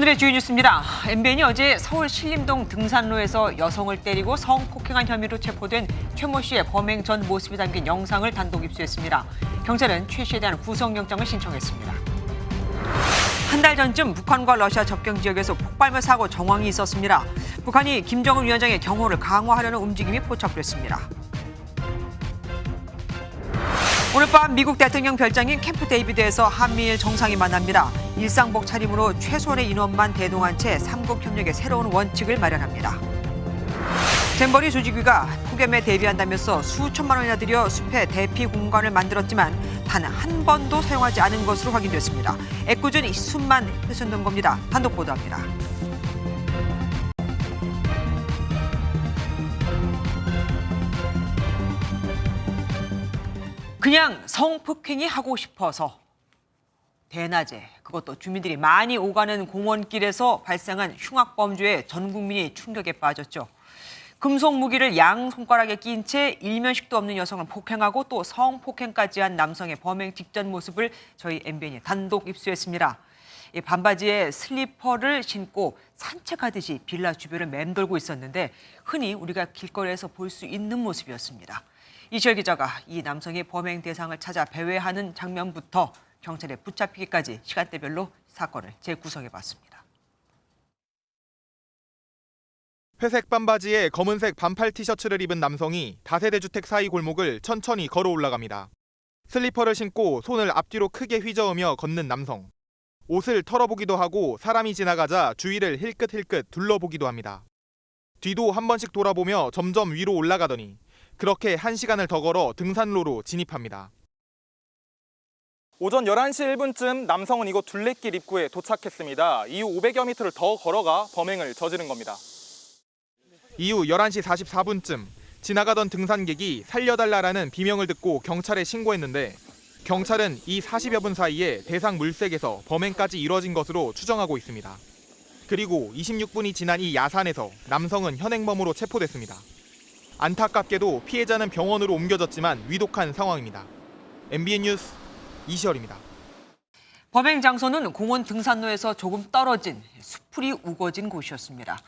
오늘의 주요 뉴스입니다. MBN이 어제 서울 신림동 등산로에서 여성을 때리고 성폭행한 혐의로 체포된 최 모 씨의 범행 전 모습이 담긴 영상을 단독 입수했습니다. 경찰은 최 씨에 대한 구속영장을 신청했습니다. 한 달 전쯤 북한과 러시아 접경 지역에서 폭발물 사고 정황이 있었습니다. 북한이 김정은 위원장의 경호를 강화하려는 움직임이 포착됐습니다. 오늘 밤 미국 대통령 별장인 캠프 데이비드에서 한미일 정상이 만납니다. 일상복 차림으로 최소한의 인원만 대동한 채 삼국 협력의 새로운 원칙을 마련합니다. 잼버리 조직위가 폭염에 대비한다면서 수천만 원이나 들여 숲에 대피 공간을 만들었지만 단 한 번도 사용하지 않은 것으로 확인됐습니다. 애꿎은 숲만 훼손된 겁니다. 단독 보도합니다. 그냥 성폭행이 하고 싶어서 대낮에 그것도 주민들이 많이 오가는 공원길에서 발생한 흉악범죄에 전 국민이 충격에 빠졌죠. 금속 무기를 양 손가락에 낀 채 일면식도 없는 여성을 폭행하고 또 성폭행까지 한 남성의 범행 직전 모습을 저희 MBN이 단독 입수했습니다. 반바지에 슬리퍼를 신고 산책하듯이 빌라 주변을 맴돌고 있었는데 흔히 우리가 길거리에서 볼 수 있는 모습이었습니다. 이시열 기자가 이 남성의 범행 대상을 찾아 배회하는 장면부터 경찰에 붙잡히기까지 시간대별로 사건을 재구성해봤습니다. 회색 반바지에 검은색 반팔 티셔츠를 입은 남성이 다세대 주택 사이 골목을 천천히 걸어 올라갑니다. 슬리퍼를 신고 손을 앞뒤로 크게 휘저으며 걷는 남성. 옷을 털어보기도 하고 사람이 지나가자 주위를 힐끗힐끗 둘러보기도 합니다. 뒤도 한 번씩 돌아보며 점점 위로 올라가더니 그렇게 1시간을 더 걸어 등산로로 진입합니다. 오전 11시 1분쯤 남성은 이곳 둘레길 입구에 도착했습니다. 이후 500여 미터를 더 걸어가 범행을 저지른 겁니다. 이후 11시 44분쯤 지나가던 등산객이 살려달라는 비명을 듣고 경찰에 신고했는데 경찰은 이 40여 분 사이에 대상 물색에서 범행까지 이뤄진 것으로 추정하고 있습니다. 그리고 26분이 지난 이 야산에서 남성은 현행범으로 체포됐습니다. 안타깝게도 피해자는 병원으로 옮겨졌지만 위독한 상황입니다. MBN 뉴스 이시열입니다. 범행 장소는 공원 등산로에서 조금 떨어진 수풀이 우거진 곳이었습니다.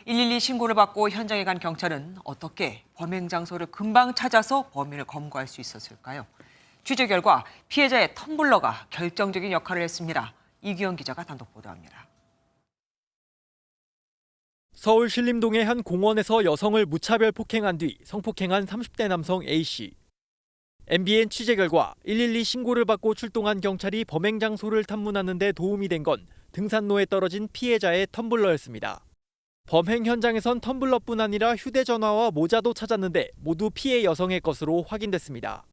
112 신고를 받고 현장에 간 경찰은 어떻게 범행 장소를 금방 찾아서 범인을 검거할 수 있었을까요? 취재 결과 피해자의 텀블러가 결정적인 역할을 했습니다. 이규영 기자가 단독 보도합니다. 서울 신림동의 한 공원에서 여성을 무차별 폭행한 뒤 성폭행한 30대 남성 A씨. MBN 취재 결과 112 신고를 받고 출동한 경찰이 범행 장소를 탐문하는 데 도움이 된 건 등산로에 떨어진 피해자의 텀블러였습니다. 범행 현장에선 텀블러뿐 아니라 휴대전화와 모자도 찾았는데 모두 피해 여성의 것으로 확인됐습니다.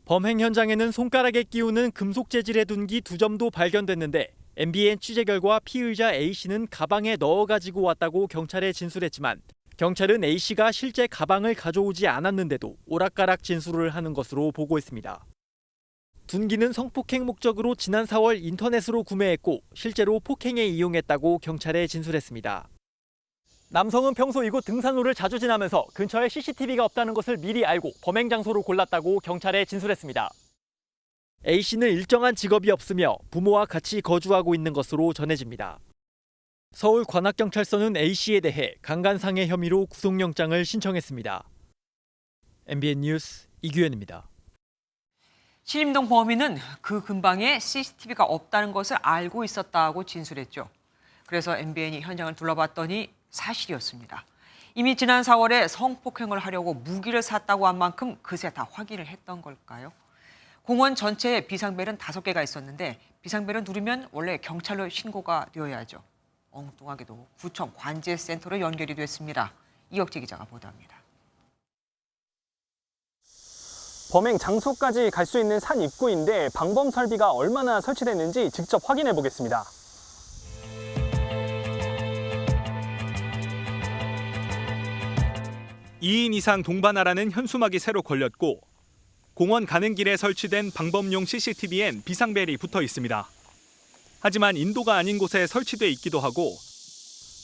범행 현장에는 손가락에 끼우는 금속 재질의 둔기 2점도 발견됐는데 MBN 취재 결과 피의자 A씨는 가방에 넣어 가지고 왔다고 경찰에 진술했지만 경찰은 A씨가 실제 가방을 가져오지 않았는데도 오락가락 진술을 하는 것으로 보고 있습니다. 둔기는 성폭행 목적으로 지난 4월 인터넷으로 구매했고 실제로 폭행에 이용했다고 경찰에 진술했습니다. 남성은 평소 이곳 등산로를 자주 지나면서 근처에 CCTV가 없다는 것을 미리 알고 범행 장소로 골랐다고 경찰에 진술했습니다. A씨는 일정한 직업이 없으며 부모와 같이 거주하고 있는 것으로 전해집니다. 서울관악경찰서는 A씨에 대해 강간상해 혐의로 구속영장을 신청했습니다. MBN 뉴스 이규현입니다. 신림동 범인은 그 근방에 CCTV가 없다는 것을 알고 있었다고 진술했죠. 그래서 MBN이 현장을 둘러봤더니 사실이었습니다. 이미 지난 4월에 성폭행을 하려고 무기를 샀다고 한 만큼 그새 다 확인을 했던 걸까요? 공원 전체에 비상벨은 5개가 있었는데 비상벨을 누르면 원래 경찰로 신고가 되어야죠. 엉뚱하게도 구청 관제센터로 연결이 됐습니다. 이혁재 기자가 보도합니다. 범행 장소까지 갈 수 있는 산 입구인데 방범 설비가 얼마나 설치됐는지 직접 확인해 보겠습니다. (2인) 이상 동반하라는 현수막이 새로 걸렸고 공원 가는 길에 설치된 방범용 CCTV엔 비상벨이 붙어 있습니다. 하지만 인도가 아닌 곳에 설치돼 있기도 하고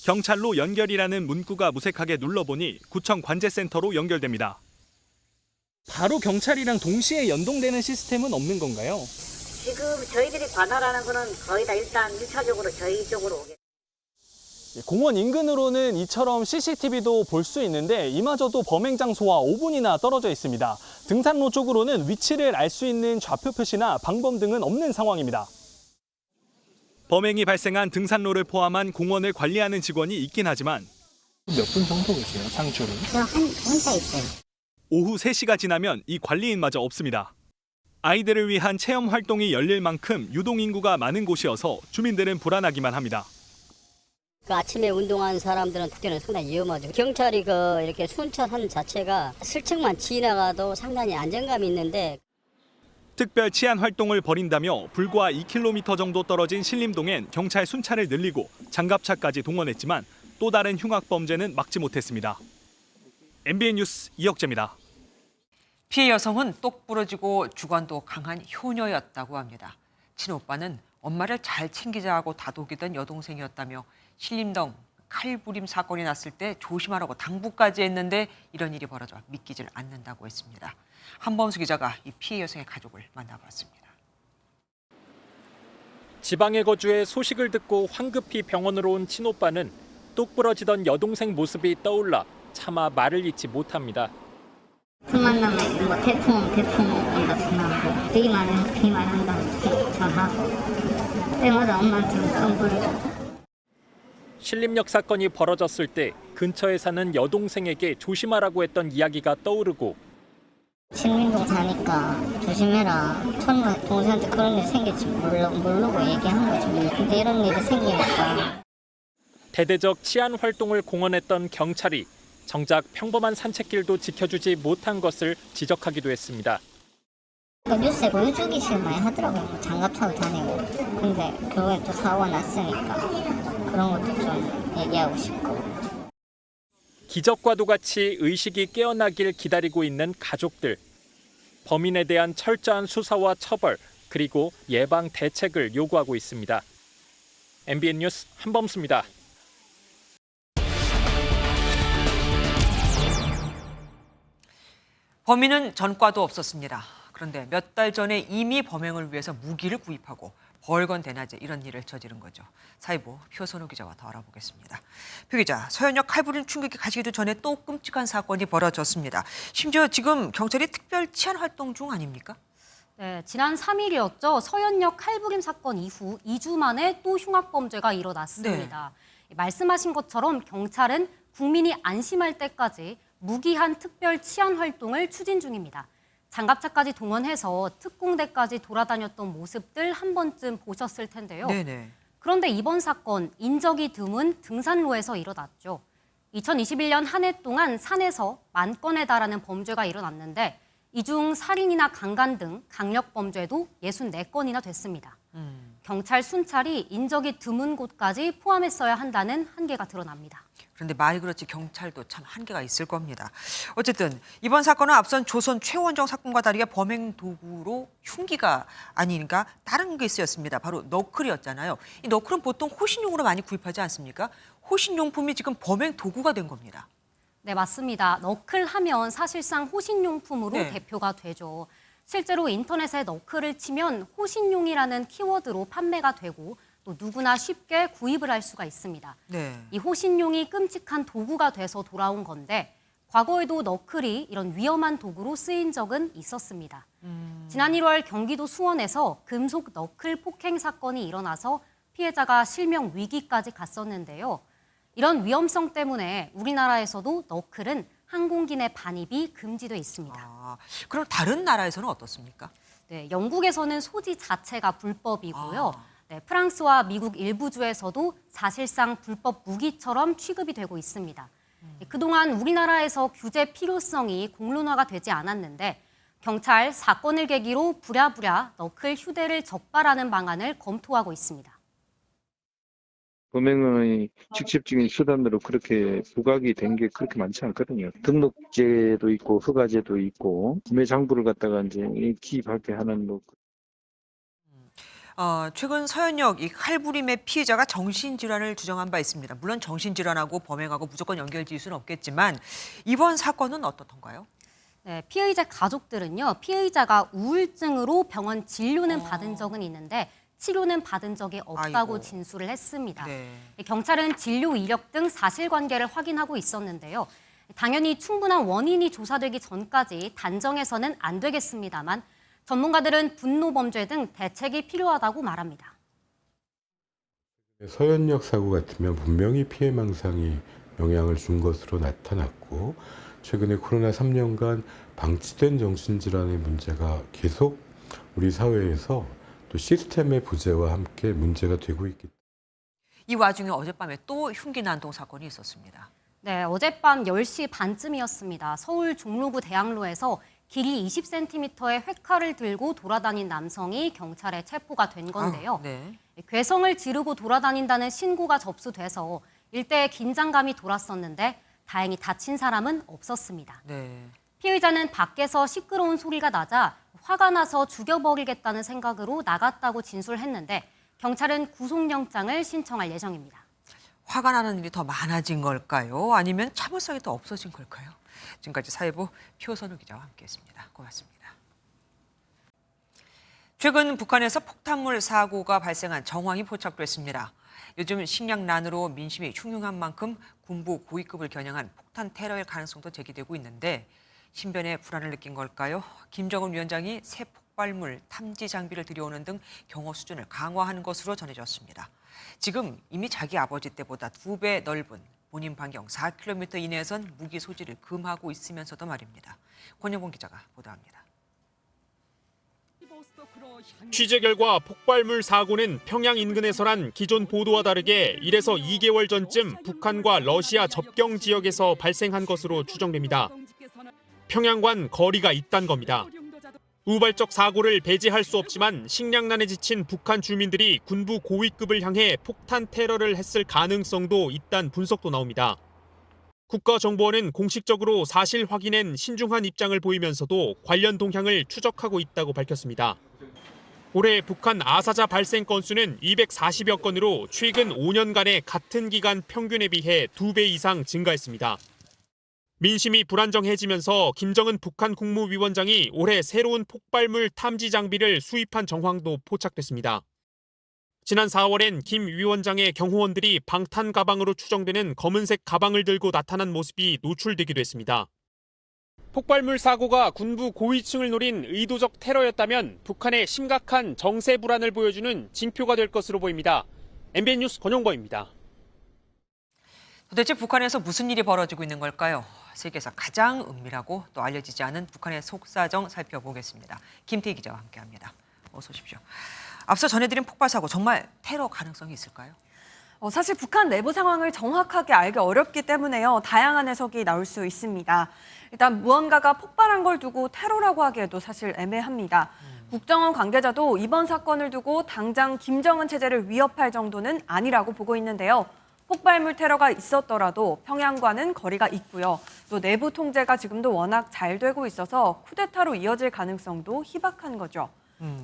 경찰로 연결이라는 문구가 무색하게 눌러보니 구청 관제센터로 연결됩니다. 바로 경찰이랑 동시에 연동되는 시스템은 없는 건가요? 지금 저희들이 관할하는 거는 거의 다 일단 1차적으로 저희 쪽으로 오게. 공원 인근으로는 이처럼 CCTV도 볼 수 있는데 이마저도 범행 장소와 5분이나 떨어져 있습니다. 등산로 쪽으로는 위치를 알 수 있는 좌표 표시나 방범 등은 없는 상황입니다. 범행이 발생한 등산로를 포함한 공원을 관리하는 직원이 있긴 하지만 몇 분 정도 계세요, 상주를? 저 혼자 있어요. 오후 3시가 지나면 이 관리인마저 없습니다. 아이들을 위한 체험 활동이 열릴 만큼 유동인구가 많은 곳이어서 주민들은 불안하기만 합니다. 그 아침에 운동하는 사람들은 그때는 상당히 위험하죠. 경찰이 이렇게 순찰하는 자체가 슬쩍만 지나가도 상당히 안정감이 있는데 특별 치안 활동을 벌인다며 불과 2km 정도 떨어진 신림동엔 경찰 순찰을 늘리고 장갑차까지 동원했지만 또 다른 흉악 범죄는 막지 못했습니다. MBN 뉴스 이혁재입니다. 피해 여성은 똑부러지고 주관도 강한 효녀였다고 합니다. 친오빠는 엄마를 잘 챙기자 하고 다독이던 여동생이었다며 신림동 칼부림 사건이 났을 때 조심하라고 당부까지 했는데 이런 일이 벌어져 믿기질 않는다고 했습니다. 한범수 기자가 이 피해 여성의 가족을 만나봤습니다. 지방에 거주해 소식을 듣고 황급히 병원으로 온 친오빠는 똑 부러지던 여동생 모습이 떠올라 차마 말을 잇지 못합니다. 틈 만나면 뭐 태풍 온다 전화하고 되게 말한다고 전화하고 때마다 엄마한테 깜부르고 신림역 사건이 벌어졌을 때 근처에 사는 여동생에게 조심하라고 했던 이야기가 떠오르고 신림동 사니까 조심해라. 처음에 동생한테 그런 일 생길지 모르고 얘기한 거지. 근데 이런 일이 생기니까 대대적 치안 활동을 공언했던 경찰이 정작 평범한 산책길도 지켜주지 못한 것을 지적하기도 했습니다. 뉴스에 보여주기 싫어 많이 하더라고요. 뭐 장갑 차고 다니고. 근데 결국엔 또 사고가 났으니까 그런 것도 좀 얘기하고 싶고. 기적과도 같이 의식이 깨어나길 기다리고 있는 가족들. 범인에 대한 철저한 수사와 처벌, 그리고 예방 대책을 요구하고 있습니다. MBN 뉴스 한범수입니다. 범인은 전과도 없었습니다. 그런데 몇 달 전에 이미 범행을 위해서 무기를 구입하고 벌건 대낮에 이런 일을 저지른 거죠. 사이보 표선우 기자와 더 알아보겠습니다. 표 기자, 서현역 칼부림 충격이 가시기도 전에 또 끔찍한 사건이 벌어졌습니다. 심지어 지금 경찰이 특별 치안 활동 중 아닙니까? 네, 지난 3일이었죠. 서현역 칼부림 사건 이후 2주 만에 또 흉악범죄가 일어났습니다. 말씀하신 것처럼 경찰은 국민이 안심할 때까지 무기한 특별 치안 활동을 추진 중입니다. 장갑차까지 동원해서 특공대까지 돌아다녔던 모습들 한 번쯤 보셨을 텐데요. 네네. 그런데 이번 사건 인적이 드문 등산로에서 일어났죠. 2021년 한 해 동안 산에서 10,000건에 달하는 범죄가 일어났는데 이 중 살인이나 강간 등 강력범죄도 64건이나 됐습니다. 경찰 순찰이 인적이 드문 곳까지 포함했어야 한다는 한계가 드러납니다. 그런데 말이 그렇지 경찰도 참 한계가 있을 겁니다. 어쨌든 이번 사건은 앞선 조선 최원정 사건과 다르게 범행 도구로 흉기가 아니니까 다른 게 쓰였습니다. 바로 너클이었잖아요. 이 너클은 보통 호신용으로 많이 구입하지 않습니까? 호신용품이 지금 범행 도구가 된 겁니다. 네, 맞습니다. 너클 하면 사실상 호신용품으로 네. 대표가 되죠. 실제로 인터넷에 너클을 치면 호신용이라는 키워드로 판매가 되고 또 누구나 쉽게 구입을 할 수가 있습니다. 네. 이 호신용이 끔찍한 도구가 돼서 돌아온 건데 과거에도 너클이 이런 위험한 도구로 쓰인 적은 있었습니다. 지난 1월 경기도 수원에서 금속 너클 폭행 사건이 일어나서 피해자가 실명 위기까지 갔었는데요. 이런 위험성 때문에 우리나라에서도 너클은 항공기 내 반입이 금지돼 있습니다. 아, 그럼 다른 나라에서는 어떻습니까? 네, 영국에서는 소지 자체가 불법이고요. 아. 네, 프랑스와 미국 일부 주에서도 사실상 불법 무기처럼 취급이 되고 있습니다. 그동안 우리나라에서 규제 필요성이 공론화가 되지 않았는데 경찰 사건을 계기로 부랴부랴 너클 휴대를 적발하는 방안을 검토하고 있습니다. 범행의 직접적인 수단으로 그렇게 부각이 된 게 그렇게 많지 않거든요. 등록제도 있고 허가제도 있고 구매 장부를 갖다가 이제 기입하게 하는 뭐 최근 서현역 이 칼부림의 피해자가 정신질환을 주장한 바 있습니다. 물론 정신질환하고 범행하고 무조건 연결지을 수는 없겠지만 이번 사건은 어떻던가요? 네, 피해자 가족들은요, 피해자가 우울증으로 병원 진료는 받은 적은 있는데 치료는 받은 적이 없다고 아이고. 진술을 했습니다. 네. 경찰은 진료 이력 등 사실관계를 확인하고 있었는데요. 당연히 충분한 원인이 조사되기 전까지 단정해서는 안 되겠습니다만 전문가들은 분노범죄 등 대책이 필요하다고 말합니다. 서현역 사고 같으면 분명히 피해망상이 영향을 준 것으로 나타났고 최근에 코로나 3년간 방치된 정신질환의 문제가 계속 우리 사회에서 또 시스템의 부재와 함께 문제가 되고 있기 때문에 이 와중에 어젯밤에 또 흉기 난동 사건이 있었습니다. 네, 어젯밤 10시 반쯤이었습니다. 서울 종로구 대학로에서 길이 20cm의 훼칼을 들고 돌아다닌 남성이 경찰에 체포가 된 건데요. 네. 괴성을 지르고 돌아다닌다는 신고가 접수돼서 일대에 긴장감이 돌았었는데 다행히 다친 사람은 없었습니다. 네. 피의자는 밖에서 시끄러운 소리가 나자 화가 나서 죽여버리겠다는 생각으로 나갔다고 진술했는데 경찰은 구속영장을 신청할 예정입니다. 화가 나는 일이 더 많아진 걸까요? 아니면 참을성이 더 없어진 걸까요? 지금까지 사회부 표선우 기자와 함께했습니다. 고맙습니다. 최근 북한에서 폭탄물 사고가 발생한 정황이 포착됐습니다. 요즘 식량난으로 민심이 흉흉한 만큼 군부 고위급을 겨냥한 폭탄 테러의 가능성도 제기되고 있는데 신변에 불안을 느낀 걸까요? 김정은 위원장이 새 폭발물 탐지 장비를 들여오는 등 경호 수준을 강화하는 것으로 전해졌습니다. 지금 이미 자기 아버지 때보다 2배 넓은 본인 반경 4km 이내에선 무기 소지를 금하고 있으면서도 말입니다. 권영봉 기자가 보도합니다. 취재 결과 폭발물 사고는 평양 인근에서란 기존 보도와 다르게 1에서 2개월 전쯤 북한과 러시아 접경 지역에서 발생한 것으로 추정됩니다. 평양과는 거리가 있다는 겁니다. 우발적 사고를 배제할 수 없지만 식량난에 지친 북한 주민들이 군부 고위급을 향해 폭탄 테러를 했을 가능성도 있다는 분석도 나옵니다. 국가정보원은 공식적으로 사실 확인엔 신중한 입장을 보이면서도 관련 동향을 추적하고 있다고 밝혔습니다. 올해 북한 아사자 발생 건수는 240여 건으로 최근 5년간의 같은 기간 평균에 비해 2배 이상 증가했습니다. 민심이 불안정해지면서 김정은 북한 국무위원장이 올해 새로운 폭발물 탐지 장비를 수입한 정황도 포착됐습니다. 지난 4월엔 김 위원장의 경호원들이 방탄 가방으로 추정되는 검은색 가방을 들고 나타난 모습이 노출되기도 했습니다. 폭발물 사고가 군부 고위층을 노린 의도적 테러였다면 북한의 심각한 정세 불안을 보여주는 징표가 될 것으로 보입니다. MBN 뉴스 권영범입니다. 도대체 북한에서 무슨 일이 벌어지고 있는 걸까요? 세계에서 가장 은밀하고 또 알려지지 않은 북한의 속사정 살펴보겠습니다. 김태희 기자와 함께합니다. 어서 오십시오. 앞서 전해드린 폭발 사고 정말 테러 가능성이 있을까요? 사실 북한 내부 상황을 정확하게 알기 어렵기 때문에요. 다양한 해석이 나올 수 있습니다. 일단 무언가가 폭발한 걸 두고 테러라고 하기에도 사실 애매합니다. 국정원 관계자도 이번 사건을 두고 당장 김정은 체제를 위협할 정도는 아니라고 보고 있는데요. 폭발물 테러가 있었더라도 평양과는 거리가 있고요. 또 내부 통제가 지금도 워낙 잘 되고 있어서 쿠데타로 이어질 가능성도 희박한 거죠.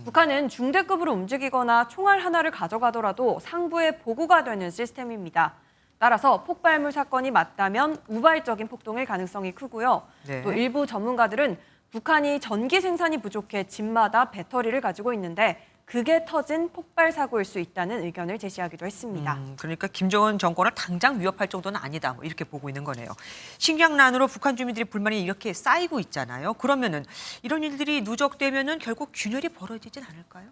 북한은 중대급으로 움직이거나 총알 하나를 가져가더라도 상부에 보고가 되는 시스템입니다. 따라서 폭발물 사건이 맞다면 우발적인 폭동일 가능성이 크고요. 네. 또 일부 전문가들은 북한이 전기 생산이 부족해 집마다 배터리를 가지고 있는데 그게 터진 폭발 사고일 수 있다는 의견을 제시하기도 했습니다. 그러니까 김정은 정권을 당장 위협할 정도는 아니다. 뭐 이렇게 보고 있는 거네요. 식량난으로 북한 주민들의 불만이 이렇게 쌓이고 있잖아요. 그러면은 이런 일들이 누적되면은 결국 균열이 벌어지진 않을까요?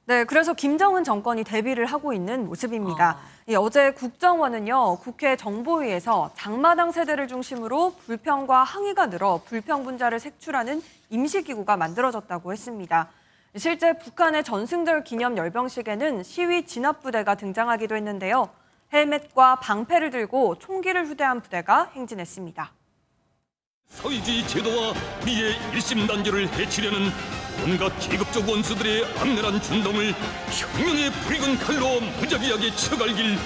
네, 그래서 김정은 정권이 대비를 하고 있는 모습입니다. 어제 국정원은요, 국회 정보위에서 장마당 세대를 중심으로 불평과 항의가 늘어 불평분자를 색출하는 임시기구가 만들어졌다고 했습니다. 실제 북한의 전승절 기념 열병식에는 시위 진압부대가 등장하기도 했는데요. 헬멧과 방패를 들고 총기를 휴대한 부대가 행진했습니다. 사회주의 제도와 우리의 일심단계를 해치려는 온갖 계급적 원수들의 악랄한 준동을 혁명의 붉은 칼로 무자비하게 쳐갈길.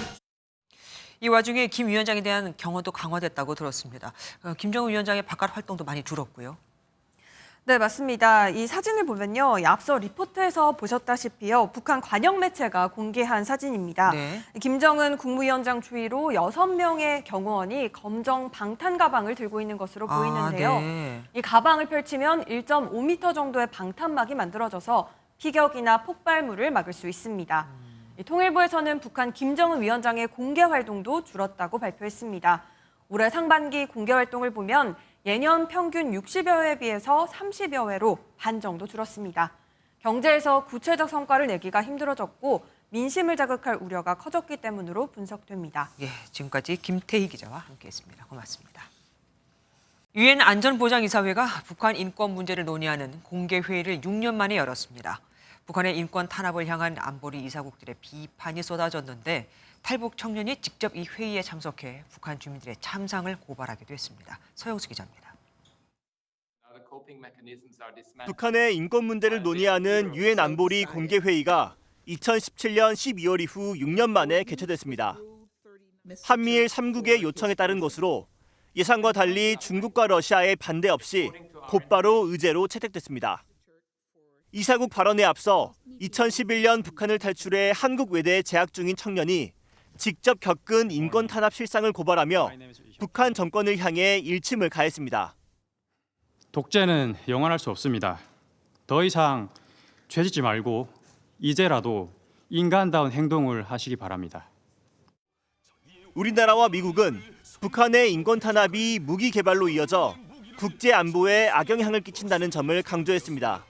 이 와중에 김 위원장에 대한 경호도 강화됐다고 들었습니다. 김정은 위원장의 바깥 활동도 많이 줄었고요. 네, 맞습니다. 이 사진을 보면요. 앞서 리포트에서 보셨다시피요. 북한 관영 매체가 공개한 사진입니다. 네. 김정은 국무위원장 주위로 6명의 경호원이 검정 방탄 가방을 들고 있는 것으로 보이는데요. 네. 이 가방을 펼치면 1.5m 정도의 방탄막이 만들어져서 피격이나 폭발물을 막을 수 있습니다. 통일부에서는 북한 김정은 위원장의 공개 활동도 줄었다고 발표했습니다. 올해 상반기 공개 활동을 보면 예년 평균 60여 회에 비해서 30여 회로 반 정도 줄었습니다. 경제에서 구체적 성과를 내기가 힘들어졌고 민심을 자극할 우려가 커졌기 때문으로 분석됩니다. 예, 지금까지 김태희 기자와 함께했습니다. 고맙습니다. 유엔 안전보장이사회가 북한 인권 문제를 논의하는 공개 회의를 6년 만에 열었습니다. 북한의 인권 탄압을 향한 안보리 이사국들의 비판이 쏟아졌는데 탈북 청년이 직접 이 회의에 참석해 북한 주민들의 참상을 고발하기도 했습니다. 서영수 기자입니다. 북한의 인권 문제를 논의하는 유엔 안보리 공개 회의가 2017년 12월 이후 6년 만에 개최됐습니다. 한미일 3국의 요청에 따른 것으로 예상과 달리 중국과 러시아의 반대 없이 곧바로 의제로 채택됐습니다. 이사국 발언에 앞서 2011년 북한을 탈출해 한국 외대에 재학 중인 청년이 직접 겪은 인권 탄압 실상을 고발하며 북한 정권을 향해 일침을 가했습니다. 독재는 영원할 수 없습니다. 더 이상 죄짓지 말고 이제라도 인간다운 행동을 하시기 바랍니다. 우리나라와 미국은 북한의 인권 탄압이 무기 개발로 이어져 국제 안보에 악영향을 끼친다는 점을 강조했습니다.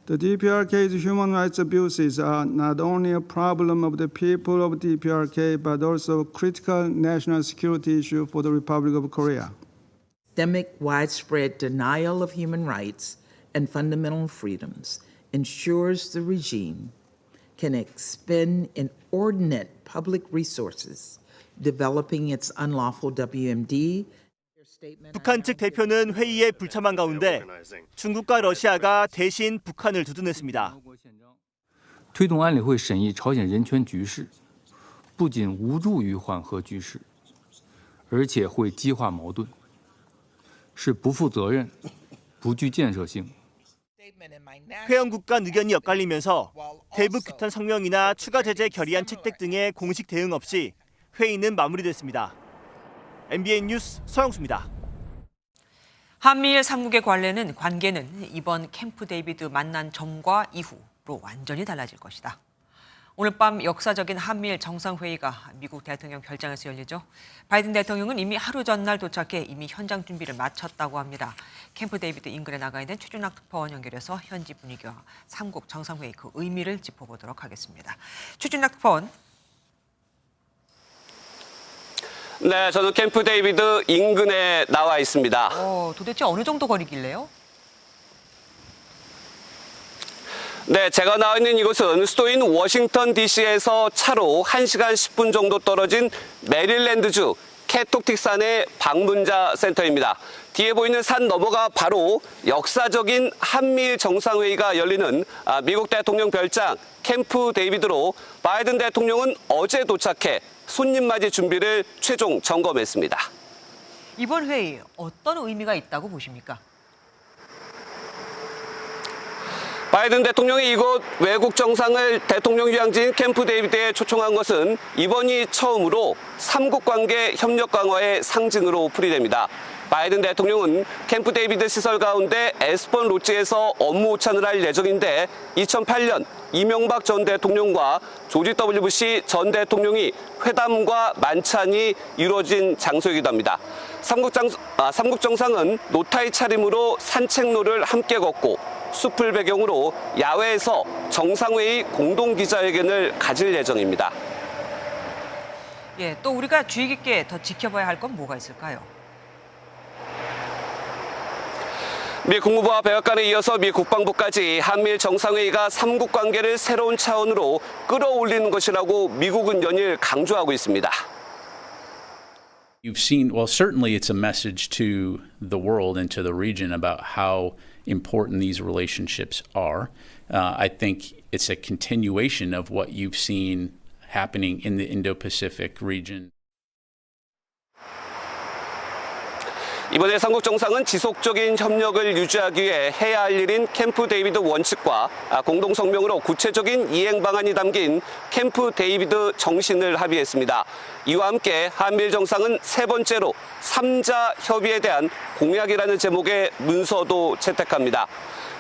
The DPRK's human rights abuses are not only a problem of the people of DPRK, but also a critical national security issue for the Republic of Korea. Systemic widespread denial of human rights and fundamental freedoms ensures the regime can expend inordinate public resources developing its unlawful WMD. 북한 측 대표는 회의에 불참한 가운데 중국과 러시아가 대신 북한을 두둔했습니다. 推动安理会审议朝鲜人权局势，不仅无助于缓和局势，而且会激化矛盾，是不负责任、不具建设性。 회원국 간 의견이 엇갈리면서 대북 규탄 성명이나 추가 제재 결의안 채택 등의 공식 대응 없이 회의는 마무리됐습니다. MBN 뉴스 서영수입니다. 한미일 3국의 관계는 이번 캠프 데이비드 만난 전과 이후로 완전히 달라질 것이다. 오늘 밤 역사적인 한미일 정상회의가 미국 대통령 별장에서 열리죠. 바이든 대통령은 이미 하루 전날 도착해 이미 현장 준비를 마쳤다고 합니다. 캠프 데이비드 인근에 나가 있는 최준학 특파원 연결해서 현지 분위기와 3국 정상회의 그 의미를 짚어보도록 하겠습니다. 최준학 특파원. 네, 저는 캠프 데이비드 인근에 나와 있습니다. 도대체 어느 정도 거리길래요? 네, 제가 나와 있는 이곳은 수도인 워싱턴 DC에서 차로 1시간 10분 정도 떨어진 메릴랜드주 캐토틱산의 방문자 센터입니다. 뒤에 보이는 산 너머가 바로 역사적인 한미일 정상회의가 열리는 미국 대통령 별장 캠프 데이비드로 바이든 대통령은 어제 도착해 손님 맞이 준비를 최종 점검했습니다. 이번 회의 어떤 의미가 있다고 보십니까? 바이든 대통령이 이곳 외국 정상을 대통령 휴양지인 캠프 데이비드에 초청한 것은 이번이 처음으로 3국 관계 협력 강화의 상징으로 풀이됩니다. 바이든 대통령은 캠프 데이비드 시설 가운데 에스펀 로지에서 업무 오찬을 할 예정인데 2008년 이명박 전 대통령과 조지 W. 부시 전 대통령이 회담과 만찬이 이루어진 장소이기도 합니다. 3국 정상은 노타이 차림으로 산책로를 함께 걷고 숲을 배경으로 야외에서 정상회의 공동 기자회견을 가질 예정입니다. 예, 또 우리가 주의 깊게 더 지켜봐야 할 건 뭐가 있을까요? 미 국무부와 백악관에 이어서 미 국방부까지 한미일 정상회의가 3국 관계를 새로운 차원으로 끌어올리는 것이라고 미국은 연일 강조하고 있습니다. You've seen, well, certainly it's a message to the world and to the region about how important these relationships are. I think it's a continuation of what you've seen happening in the Indo-Pacific region. 이번에 3국 정상은 지속적인 협력을 유지하기 위해 해야 할 일인 캠프 데이비드 원칙과 공동 성명으로 구체적인 이행 방안이 담긴 캠프 데이비드 정신을 합의했습니다. 이와 함께 한미일 정상은 세 번째로 3자 협의에 대한 공약이라는 제목의 문서도 채택합니다.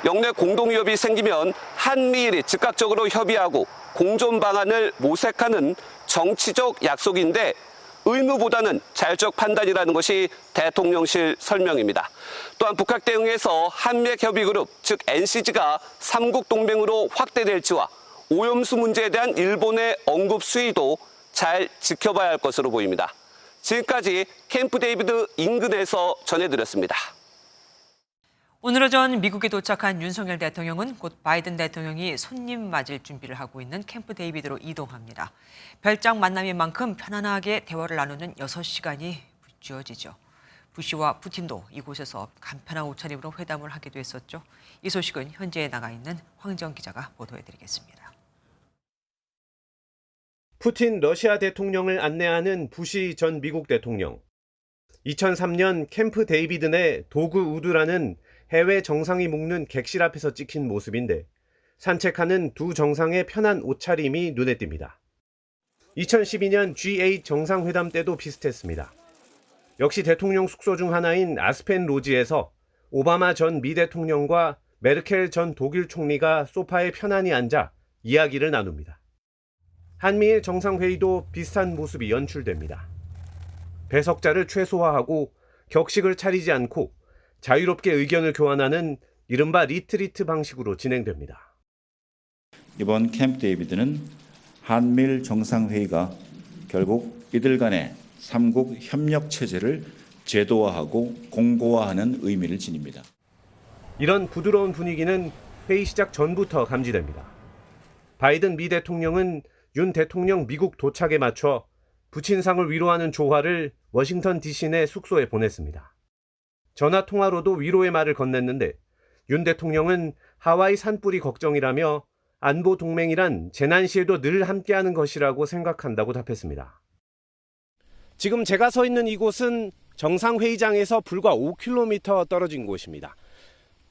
영내 공동위협이 생기면 한미일이 즉각적으로 협의하고 공존 방안을 모색하는 정치적 약속인데 의무보다는 자율적 판단이라는 것이 대통령실 설명입니다. 또한 북핵 대응에서 한미핵협의그룹, 즉 NCG가 삼국 동맹으로 확대될지와 오염수 문제에 대한 일본의 언급 수위도 잘 지켜봐야 할 것으로 보입니다. 지금까지 캠프 데이비드 인근에서 전해드렸습니다. 오늘 오전 미국에 도착한 윤석열 대통령은 곧 바이든 대통령이 손님 맞을 준비를 하고 있는 캠프 데이비드로 이동합니다. 별장 만남인 만큼 편안하게 대화를 나누는 6시간이 주어지죠. 부시와 푸틴도 이곳에서 간편한 옷차림으로 회담을 하기도 했었죠. 이 소식은 현지에 나가 있는 황정 기자가 보도해드리겠습니다. 푸틴 러시아 대통령을 안내하는 부시 전 미국 대통령. 2003년 캠프 데이비드 내 도그 우드라는 해외 정상이 묵는 객실 앞에서 찍힌 모습인데 산책하는 두 정상의 편한 옷차림이 눈에 띕니다. 2012년 G8 정상회담 때도 비슷했습니다. 역시 대통령 숙소 중 하나인 아스펜 로지에서 오바마 전 미 대통령과 메르켈 전 독일 총리가 소파에 편안히 앉아 이야기를 나눕니다. 한미일 정상회의도 비슷한 모습이 연출됩니다. 배석자를 최소화하고 격식을 차리지 않고 자유롭게 의견을 교환하는 이른바 리트리트 방식으로 진행됩니다. 이번 캠프 데이비드는 한미일 정상회의가 결국 이들 간의 삼국 협력 체제를 제도화하고 공고화하는 의미를 지닙니다. 이런 부드러운 분위기는 회의 시작 전부터 감지됩니다. 바이든 미 대통령은 윤 대통령 미국 도착에 맞춰 부친상을 위로하는 조화를 워싱턴 DC 내 숙소에 보냈습니다. 전화 통화로도 위로의 말을 건넸는데 윤 대통령은 하와이 산불이 걱정이라며 안보 동맹이란 재난 시에도 늘 함께하는 것이라고 생각한다고 답했습니다. 지금 제가 서 있는 이곳은 정상회의장에서 불과 5km 떨어진 곳입니다.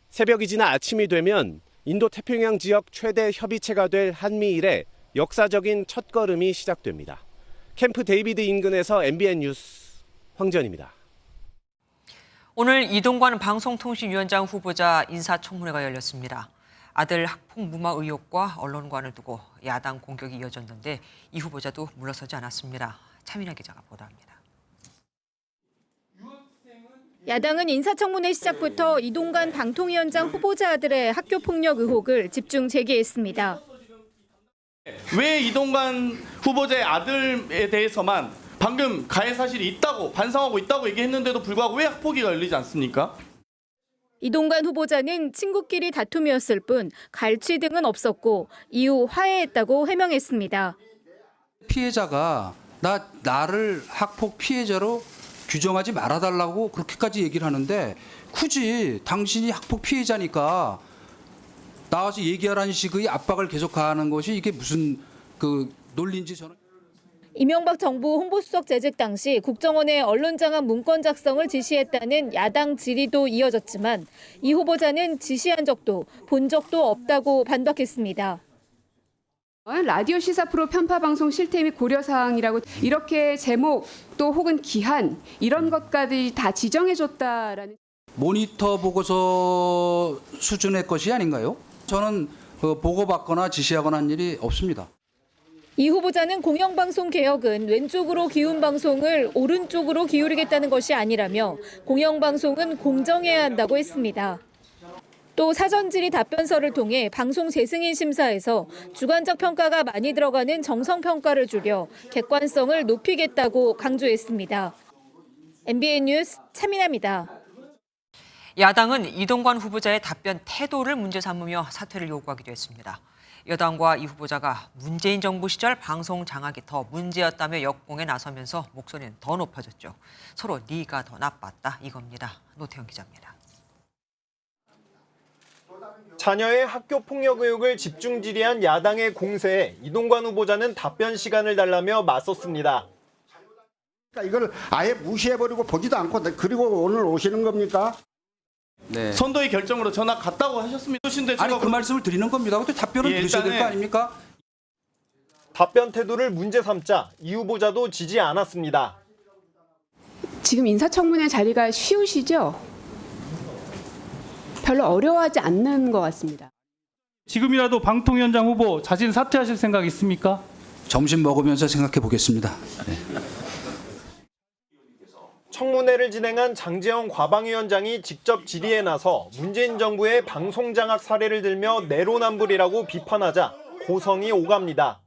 새벽이 지나 아침이 되면 인도 태평양 지역 최대 협의체가 될 한미일의 역사적인 첫걸음이 시작됩니다. 캠프 데이비드 인근에서 MBN 뉴스 황전입니다. 오늘 이동관 방송통신위원장 후보자 인사청문회가 열렸습니다. 아들 학폭 무마 의혹과 언론관을 두고 야당 공격이 이어졌는데 이 후보자도 물러서지 않았습니다. 차민아 기자가 보도합니다. 야당은 인사청문회 시작부터 이동관 방통위원장 후보자 아들의 학교폭력 의혹을 집중 제기했습니다. 왜 이동관 후보자의 아들에 대해서만 방금 가해 사실이 있다고 반성하고 있다고 얘기했는데도 불구하고 왜 학폭이 열리지 않습니까? 이동관 후보자는 친구끼리 다툼이었을 뿐 갈취 등은 없었고 이후 화해했다고 해명했습니다. 피해자가 나를 학폭 피해자로 규정하지 말아달라고 그렇게까지 얘기를 하는데 굳이 당신이 학폭 피해자니까 나와서 얘기하라는 식의 압박을 계속 가하는 것이 이게 무슨 논리인지 저는. 이명박 정부 홍보수석 재직 당시 국정원에 언론장악 문건 작성을 지시했다는 야당 질의도 이어졌지만 이 후보자는 지시한 적도 본 적도 없다고 반박했습니다. 라디오 시사 프로 편파 방송 실태 및 고려 사항이라고 이렇게 제목 또 혹은 기한 이런 것까지 다 지정해줬다라는. 모니터 보고서 수준의 것이 아닌가요? 저는 보고받거나 지시하거나 한 일이 없습니다. 이 후보자는 공영방송 개혁은 왼쪽으로 기운 방송을 오른쪽으로 기울이겠다는 것이 아니라며 공영방송은 공정해야 한다고 했습니다. 또 사전 질의 답변서를 통해 방송 재승인 심사에서 주관적 평가가 많이 들어가는 정성 평가를 줄여 객관성을 높이겠다고 강조했습니다. MBN 뉴스 차민아입니다. 야당은 이동관 후보자의 답변 태도를 문제 삼으며 사퇴를 요구하기도 했습니다. 여당과 이 후보자가 문재인 정부 시절 방송 장악이 더 문제였다며 역공에 나서면서 목소리는 더 높아졌죠. 서로 네가 더 나빴다 이겁니다. 노태영 기자입니다. 자녀의 학교 폭력 의혹을 집중 질의한 야당의 공세에 이동관 후보자는 답변 시간을 달라며 맞섰습니다. 이걸 아예 무시해버리고 보지도 않고 그리고 오늘 오시는 겁니까? 네. 선도의 결정으로 전화 갔다고 하셨습니다. 아니 그 말씀을 드리는 겁니다. 또 답변을 드리셔야 될 거 아닙니까? 답변 태도를 문제 삼자 이 후보자도 지지 않았습니다. 지금 인사청문회 자리가 쉬우시죠? 별로 어려워하지 않는 것 같습니다. 지금이라도 방통위원장 후보 자진 사퇴하실 생각 있습니까? 점심 먹으면서 생각해 보겠습니다. 청문회를 진행한 장제영 과방위원장이 직접 질의에 나서 문재인 정부의 방송장악 사례를 들며 내로남불이라고 비판하자 고성이 오갑니다.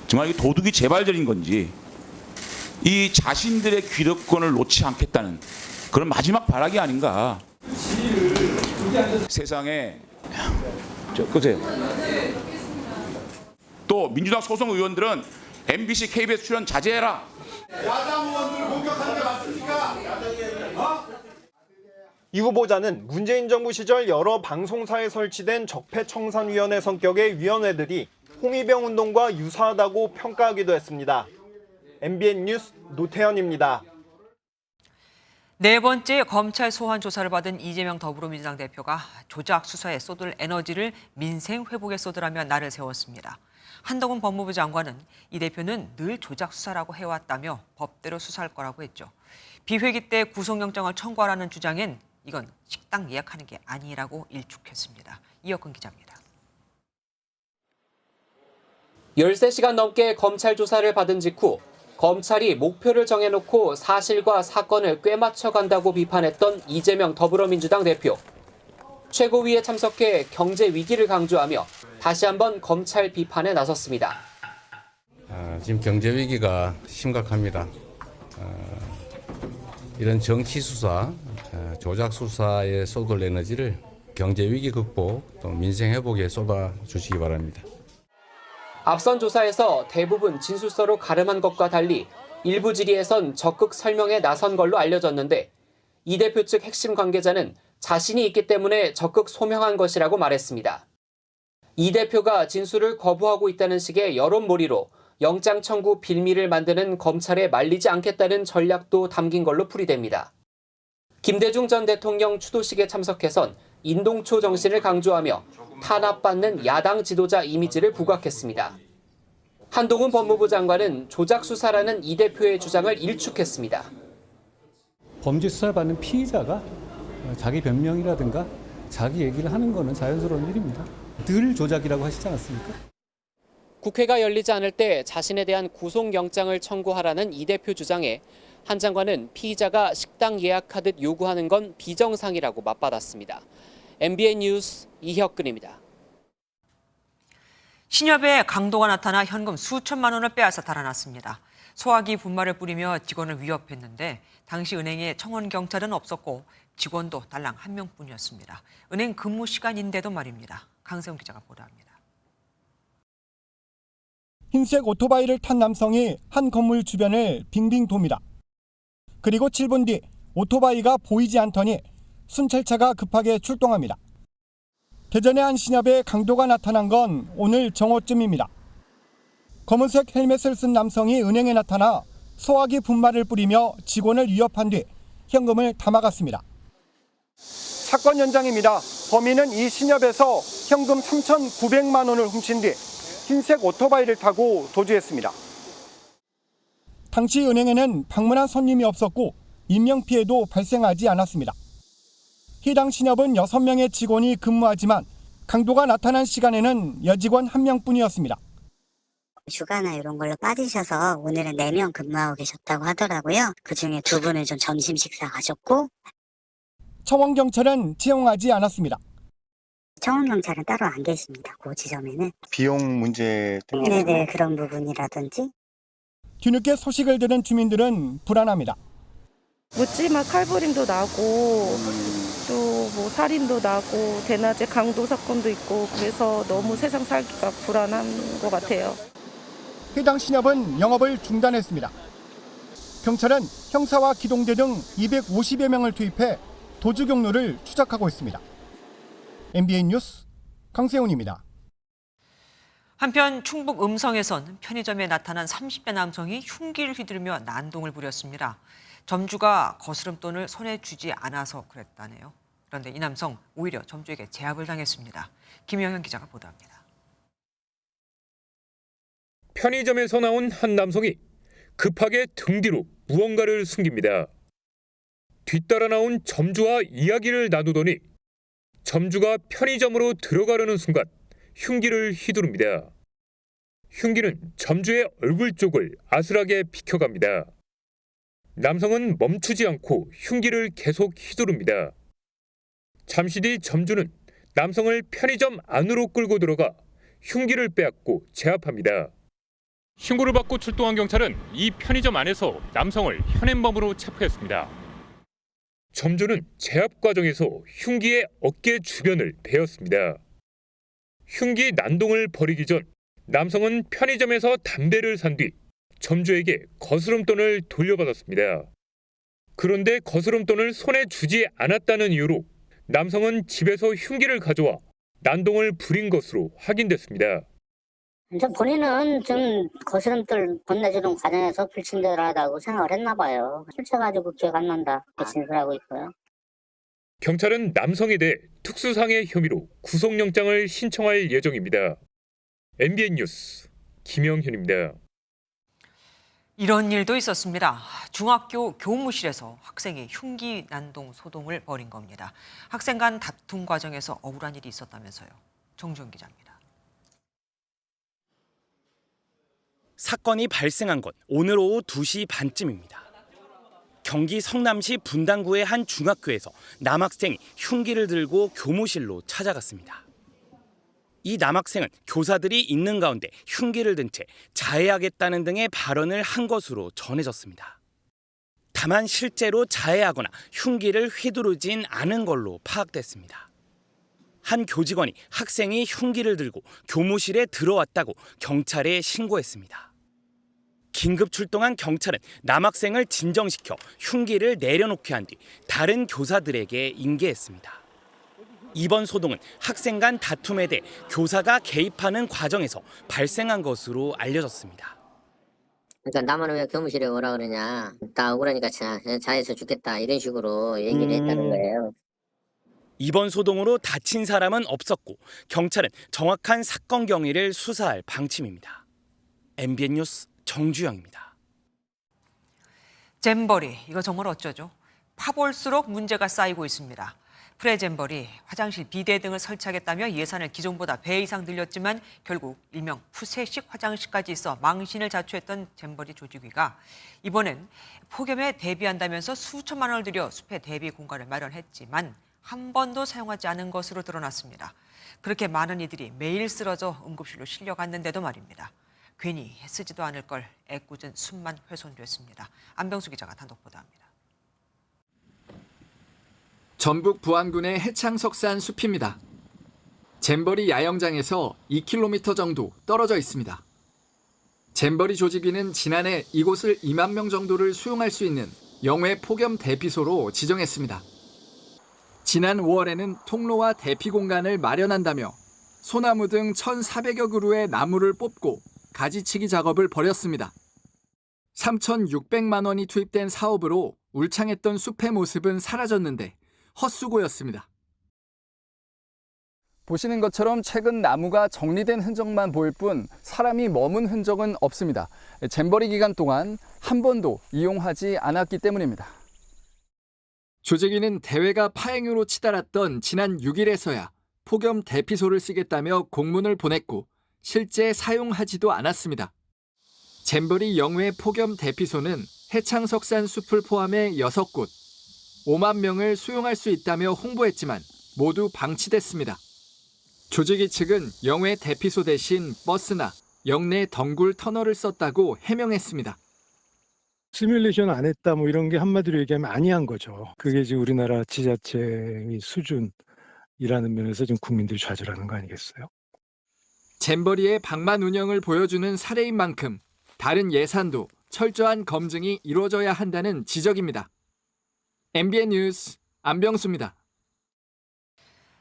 정말 이 도둑이 재발적인 건지 이 자신들의 기득권을 놓지 않겠다는 그런 마지막 발악이 아닌가. 세상에 끄세요. 또 민주당 소속 의원들은 MBC, KBS 출연 자제해라. 야당 의원들을 공격하는 게 맞습니까? 이 후보자는 문재인 정부 시절 여러 방송사에 설치된 적폐청산위원회 성격의 위원회들이 홍위병 운동과 유사하다고 평가하기도 했습니다. MBN 뉴스 노태현입니다. 네 번째 검찰 소환 조사를 받은 이재명 더불어민주당 대표가 조작 수사에 쏟을 에너지를 민생 회복에 쏟으라며 날을 세웠습니다. 한동훈 법무부 장관은 이 대표는 늘 조작 수사라고 해왔다며 법대로 수사할 거라고 했죠. 비회기 때 구속영장을 청구하라는 주장엔 이건 식당 예약하는 게 아니라고 일축했습니다. 이혁근 기자입니다. 13시간 넘게 검찰 조사를 받은 직후 검찰이 목표를 정해놓고 사실과 사건을 꿰맞춰 간다고 비판했던 이재명 더불어민주당 대표. 최고위에 참석해 경제 위기를 강조하며 다시 한번 검찰 비판에 나섰습니다. 지금 경제 위기가 심각합니다. 이런 정치 수사, 조작 수사에 쏟을 에너지를 경제 위기 극복, 또 민생 회복에 쏟아 주시기 바랍니다. 앞선 조사에서 대부분 진술서로 가름한 것과 달리 일부 질의에선 적극 설명에 나선 걸로 알려졌는데 이 대표 측 핵심 관계자는 자신이 있기 때문에 적극 소명한 것이라고 말했습니다. 이 대표가 진술을 거부하고 있다는 식의 여론몰이로 영장 청구 빌미를 만드는 검찰에 말리지 않겠다는 전략도 담긴 걸로 풀이됩니다. 김대중 전 대통령 추도식에 참석해선 인동초 정신을 강조하며 탄압받는 야당 지도자 이미지를 부각했습니다. 한동훈 법무부 장관은 조작 수사라는 이 대표의 주장을 일축했습니다. 범죄 수사를 받는 피의자가 자기 변명이라든가 자기 얘기를 하는 거는 자연스러운 일입니다. 늘 조작이라고 하시지 않았습니까? 국회가 열리지 않을 때 자신에 대한 구속영장을 청구하라는 이 대표 주장에 한 장관은 피의자가 식당 예약하듯 요구하는 건 비정상이라고 맞받았습니다. MBN 뉴스 이혁근입니다. 신협에 강도가 나타나 현금 수천만 원을 빼앗아 달아났습니다. 소화기 분말을 뿌리며 직원을 위협했는데 당시 은행에 청원 경찰은 없었고 직원도 달랑 한 명뿐이었습니다. 은행 근무 시간인데도 말입니다. 강세훈 기자가 보도합니다. 흰색 오토바이를 탄 남성이 한 건물 주변을 빙빙 돕니다. 그리고 7분 뒤 오토바이가 보이지 않더니 순찰차가 급하게 출동합니다. 대전의 한 신협에 강도가 나타난 건 오늘 정오쯤입니다. 검은색 헬멧을 쓴 남성이 은행에 나타나 소화기 분말을 뿌리며 직원을 위협한 뒤 현금을 담아갔습니다. 사건 현장입니다. 범인은 이 신협에서 현금 3,900만 원을 훔친 뒤 흰색 오토바이를 타고 도주했습니다. 당시 은행에는 방문한 손님이 없었고 인명피해도 발생하지 않았습니다. 해당 신협은 6명의 직원이 근무하지만 강도가 나타난 시간에는 여직원 1명뿐이었습니다. 휴가나 이런 걸로 빠지셔서 오늘은 4명 근무하고 계셨다고 하더라고요. 그중에 2분은 좀 점심 식사 가셨고. 청원경찰은 채용하지 않았습니다. 청원경찰은 따로 안 계십니다. 그 지점에는. 비용 문제 때문에. 네네, 그런 부분이라든지. 뒤늦게 소식을 들은 주민들은 불안합니다. 묻지마 칼부림도 나고 또 뭐 살인도 나고 대낮에 강도 사건도 있고 그래서 너무 세상 살기가 불안한 것 같아요. 해당 신협은 영업을 중단했습니다. 경찰은 형사와 기동대 등 250여 명을 투입해 도주 경로를 추적하고 있습니다. MBN 뉴스 강세훈입니다. 한편 충북 음성에선 편의점에 나타난 30대 남성이 흉기를 휘두르며 난동을 부렸습니다. 점주가 거스름돈을 손에 쥐지 않아서 그랬다네요. 그런데 이 남성 오히려 점주에게 제압을 당했습니다. 김영현 기자가 보도합니다. 편의점에서 나온 한 남성이 급하게 등 뒤로 무언가를 숨깁니다. 뒤따라 나온 점주와 이야기를 나누더니 점주가 편의점으로 들어가려는 순간 흉기를 휘두릅니다. 흉기는 점주의 얼굴 쪽을 아슬하게 비켜갑니다. 남성은 멈추지 않고 흉기를 계속 휘두릅니다. 잠시 뒤 점주는 남성을 편의점 안으로 끌고 들어가 흉기를 빼앗고 제압합니다. 신고를 받고 출동한 경찰은 이 편의점 안에서 남성을 현행범으로 체포했습니다. 점주는 제압 과정에서 흉기의 어깨 주변을 베었습니다. 흉기 난동을 벌이기 전 남성은 편의점에서 담배를 산 뒤 점주에게 거스름돈을 돌려받았습니다. 그런데 거스름돈을 손에 주지 않았다는 이유로 남성은 집에서 흉기를 가져와 난동을 부린 것으로 확인됐습니다. 본인은 좀 거스름돈 건네주는 과정에서 불친절하다고 생각을 했나 봐요. 술 취해가지고 기억 안 난다. 그렇게 진술하고 있고요. 경찰은 남성에 대해 특수상해 혐의로 구속영장을 신청할 예정입니다. MBN 뉴스 김영현입니다. 이런 일도 있었습니다. 중학교 교무실에서 학생이 흉기 난동 소동을 벌인 겁니다. 학생 간 다툼 과정에서 억울한 일이 있었다면서요. 정주영 기자입니다. 사건이 발생한 건 오늘 오후 2시 반쯤입니다. 경기 성남시 분당구의 한 중학교에서 남학생이 흉기를 들고 교무실로 찾아갔습니다. 이 남학생은 교사들이 있는 가운데 흉기를 든 채 자해하겠다는 등의 발언을 한 것으로 전해졌습니다. 다만 실제로 자해하거나 흉기를 휘두르진 않은 걸로 파악됐습니다. 한 교직원이 학생이 흉기를 들고 교무실에 들어왔다고 경찰에 신고했습니다. 긴급 출동한 경찰은 남학생을 진정시켜 흉기를 내려놓게 한 뒤 다른 교사들에게 인계했습니다. 이번 소동은 학생 간 다툼에 대해 교사가 개입하는 과정에서 발생한 것으로 알려졌습니다. 그러니까 나만 왜 교무실에 오라 그러냐, 나 억울하니까 자해서 죽겠다 이런 식으로 얘기를 했다는 거예요. 이번 소동으로 다친 사람은 없었고 경찰은 정확한 사건 경위를 수사할 방침입니다. MBN 뉴스 정주영입니다. 잼버리, 이거 정말 어쩌죠? 파볼수록 문제가 쌓이고 있습니다. 프레잼버리, 화장실 비데 등을 설치하겠다며 예산을 기존보다 배 이상 늘렸지만 결국 일명 푸세식 화장실까지 있어 망신을 자초했던 잼버리 조직위가 이번엔 폭염에 대비한다면서 수천만 원을 들여 숲에 대비 공간을 마련했지만 한 번도 사용하지 않은 것으로 드러났습니다. 그렇게 많은 이들이 매일 쓰러져 응급실로 실려갔는데도 말입니다. 괜히 쓰지도 않을 걸 애꿎은 숲만 훼손됐습니다. 안병수 기자가 단독 보도합니다. 전북 부안군의 해창석산 숲입니다. 잼버리 야영장에서 2km 정도 떨어져 있습니다. 잼버리 조직위는 지난해 이곳을 2만 명 정도를 수용할 수 있는 영외 폭염 대피소로 지정했습니다. 지난 5월에는 통로와 대피 공간을 마련한다며 소나무 등 1,400여 그루의 나무를 뽑고 가지치기 작업을 벌였습니다. 3,600만 원이 투입된 사업으로 울창했던 숲의 모습은 사라졌는데 헛수고였습니다. 보시는 것처럼 최근 나무가 정리된 흔적만 보일 뿐 사람이 머문 흔적은 없습니다. 잼버리 기간 동안 한 번도 이용하지 않았기 때문입니다. 조직위는 대회가 파행으로 치달았던 지난 6일에서야 폭염 대피소를 쓰겠다며 공문을 보냈고 실제 사용하지도 않았습니다. 잼버리 영외 폭염 대피소는 해창석산 숲을 포함해 6곳, 5만 명을 수용할 수 있다며 홍보했지만 모두 방치됐습니다. 조직위 측은 영외 대피소 대신 버스나 영내 덩굴 터널을 썼다고 해명했습니다. 시뮬레이션 안 했다 뭐 이런 게 한마디로 얘기하면 아니한 거죠. 그게 지금 우리나라 지자체의 수준이라는 면에서 지금 국민들이 좌절하는 거 아니겠어요? 잼버리의 방만 운영을 보여주는 사례인 만큼 다른 예산도 철저한 검증이 이루어져야 한다는 지적입니다. MBN 뉴스 안병수입니다.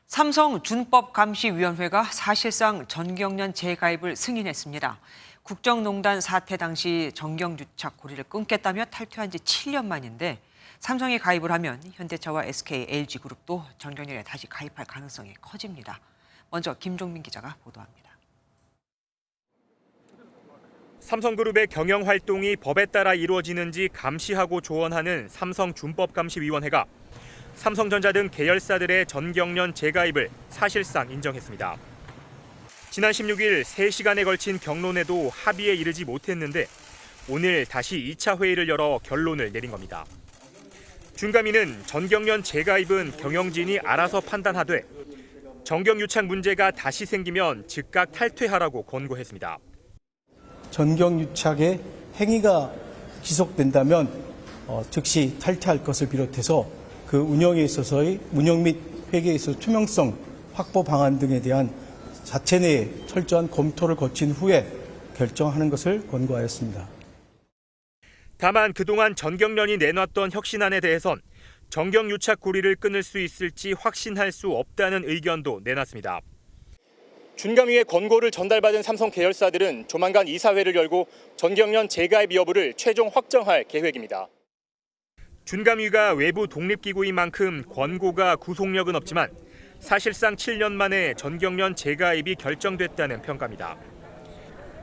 삼성준법감시위원회가 사실상 전경련 재가입을 승인했습니다. 국정농단 사태 당시 정경유착 고리를 끊겠다며 탈퇴한 지 7년 만인데 삼성이 가입을 하면 현대차와 SK, LG그룹도 전경련에 다시 가입할 가능성이 커집니다. 먼저 김종민 기자가 보도합니다. 삼성그룹의 경영 활동이 법에 따라 이루어지는지 감시하고 조언하는 삼성준법감시위원회가 삼성전자 등 계열사들의 전경련 재가입을 사실상 인정했습니다. 지난 16일 3시간에 걸친 경론에도 합의에 이르지 못했는데 오늘 다시 2차 회의를 열어 결론을 내린 겁니다. 준가미는 전경련 재가입은 경영진이 알아서 판단하되 정경유착 문제가 다시 생기면 즉각 탈퇴하라고 권고했습니다. 전경유착의 행위가 지속된다면 즉시 탈퇴할 것을 비롯해서 그 운영에 있어서의 운영 및 회계에 있어서 투명성 확보 방안 등에 대한 자체 내에 철저한 검토를 거친 후에 결정하는 것을 권고하였습니다. 다만 그동안 전경련이 내놨던 혁신안에 대해선 정경유착 고리를 끊을 수 있을지 확신할 수 없다는 의견도 내놨습니다. 준가미의 권고를 전달받은 삼성 계열사들은 조만간 이사회를 열고 전경련 재가입 여부를 최종 확정할 계획입니다. 준가미가 외부 독립기구인 만큼 권고가 구속력은 없지만 사실상 7년 만에 전경련 재가입이 결정됐다는 평가입니다.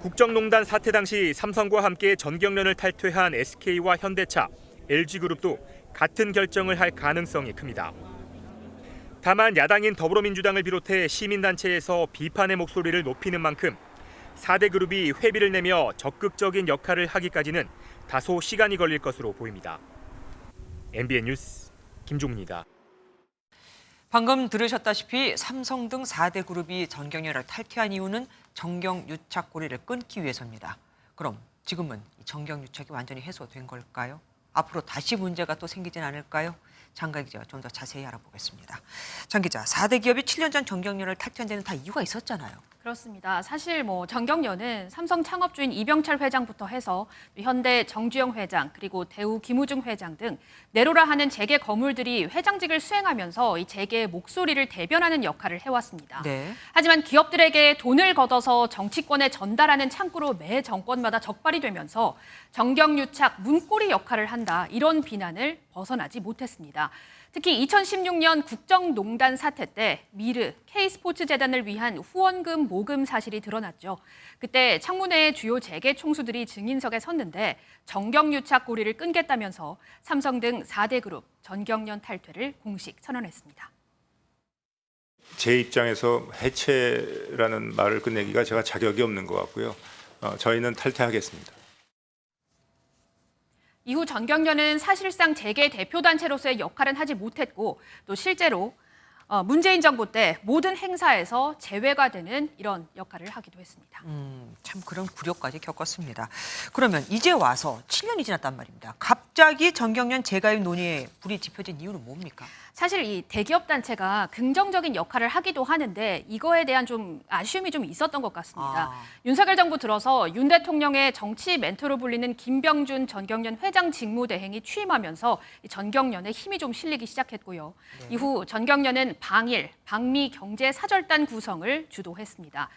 국정농단 사태 당시 삼성과 함께 전경련을 탈퇴한 SK와 현대차, LG그룹도 같은 결정을 할 가능성이 큽니다. 다만 야당인 더불어민주당을 비롯해 시민단체에서 비판의 목소리를 높이는 만큼 4대 그룹이 회비를 내며 적극적인 역할을 하기까지는 다소 시간이 걸릴 것으로 보입니다. MBN 뉴스 김종문입니다. 방금 들으셨다시피 삼성 등 4대 그룹이 전경련을 탈퇴한 이유는 정경유착 고리를 끊기 위해서입니다. 그럼 지금은 이 정경유착이 완전히 해소된 걸까요? 앞으로 다시 문제가 또 생기진 않을까요? 장가 기자가 좀 더 자세히 알아보겠습니다. 장 기자, 4대 기업이 7년 전 전경련을 탈퇴한 데는 다 이유가 있었잖아요. 그렇습니다. 사실 전경련은 삼성 창업주인 이병철 회장부터 해서 현대 정주영 회장 그리고 대우 김우중 회장 등 내로라 하는 재계 거물들이 회장직을 수행하면서 이 재계의 목소리를 대변하는 역할을 해왔습니다. 네. 하지만 기업들에게 돈을 걷어서 정치권에 전달하는 창구로 매 정권마다 적발이 되면서 정경유착 문고리 역할을 한다, 이런 비난을 벗어나지 못했습니다. 특히 2016년 국정농단 사태 때 미르, K스포츠재단을 위한 후원금 모금 사실이 드러났죠. 그때 청문회의 주요 재계 총수들이 증인석에 섰는데 정경유착 고리를 끊겠다면서 삼성 등 4대 그룹 전경련 탈퇴를 공식 선언했습니다. 제 입장에서 해체라는 말을 끝내기가 제가 자격이 없는 것 같고요. 저희는 탈퇴하겠습니다. 이후 전경련은 사실상 재계 대표단체로서의 역할은 하지 못했고 또 실제로 문재인 정부 때 모든 행사에서 제외가 되는 이런 역할을 하기도 했습니다. 참 그런 굴욕까지 겪었습니다. 그러면 이제 와서 7년이 지났단 말입니다. 갑자기 전경련 재가입 논의에 불이 지펴진 이유는 뭡니까? 사실 이 대기업 단체가 긍정적인 역할을 하기도 하는데 이거에 대한 좀 아쉬움이 좀 있었던 것 같습니다. 윤석열 정부 들어서 윤 대통령의 정치 멘토로 불리는 김병준 전경련 회장 직무대행이 취임하면서 전경련에 힘이 좀 실리기 시작했고요. 네. 이후 전경련은 방일, 방미 경제사절단 구성을 주도했습니다.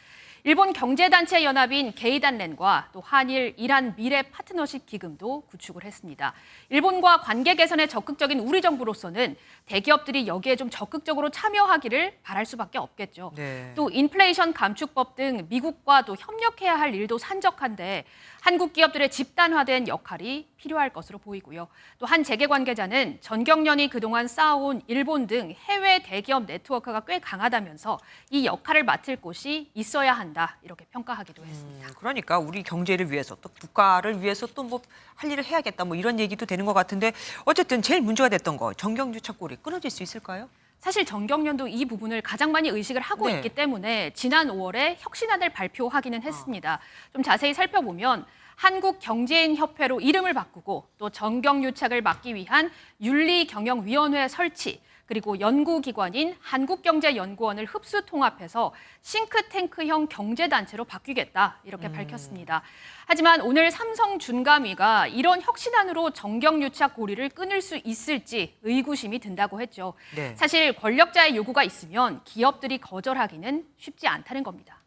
일본 경제단체 연합인 게이단렌과 또 한일, 이란 미래 파트너십 기금도 구축을 했습니다. 일본과 관계 개선에 적극적인 우리 정부로서는 대기업들이 여기에 좀 적극적으로 참여하기를 바랄 수밖에 없겠죠. 네. 또 인플레이션 감축법 등 미국과 또 협력해야 할 일도 산적한데 한국 기업들의 집단화된 역할이 필요할 것으로 보이고요. 또 한 재계 관계자는 전경련이 그동안 쌓아온 일본 등 해외 대기업 네트워크가 꽤 강하다면서 이 역할을 맡을 곳이 있어야 한다, 이렇게 평가하기도 했습니다. 그러니까 우리 경제를 위해서 또 국가를 위해서 또 뭐 할 일을 해야겠다, 뭐 이런 얘기도 되는 것 같은데 어쨌든 제일 문제가 됐던 거 정경유착 고리 끊어질 수 있을까요? 사실 전경련도 이 부분을 가장 많이 의식을 하고 있기 때문에 지난 5월에 혁신안을 발표하기는 했습니다. 좀 자세히 살펴보면 한국경제인협회로 이름을 바꾸고 또 정경유착을 막기 위한 윤리경영위원회 설치, 그리고 연구기관인 한국경제연구원을 흡수 통합해서 싱크탱크형 경제단체로 바뀌겠다, 이렇게 밝혔습니다. 하지만 오늘 삼성 준가미가 이런 혁신안으로 정경유착 고리를 끊을 수 있을지 의구심이 든다고 했죠. 네. 사실 권력자의 요구가 있으면 기업들이 거절하기는 쉽지 않다는 겁니다.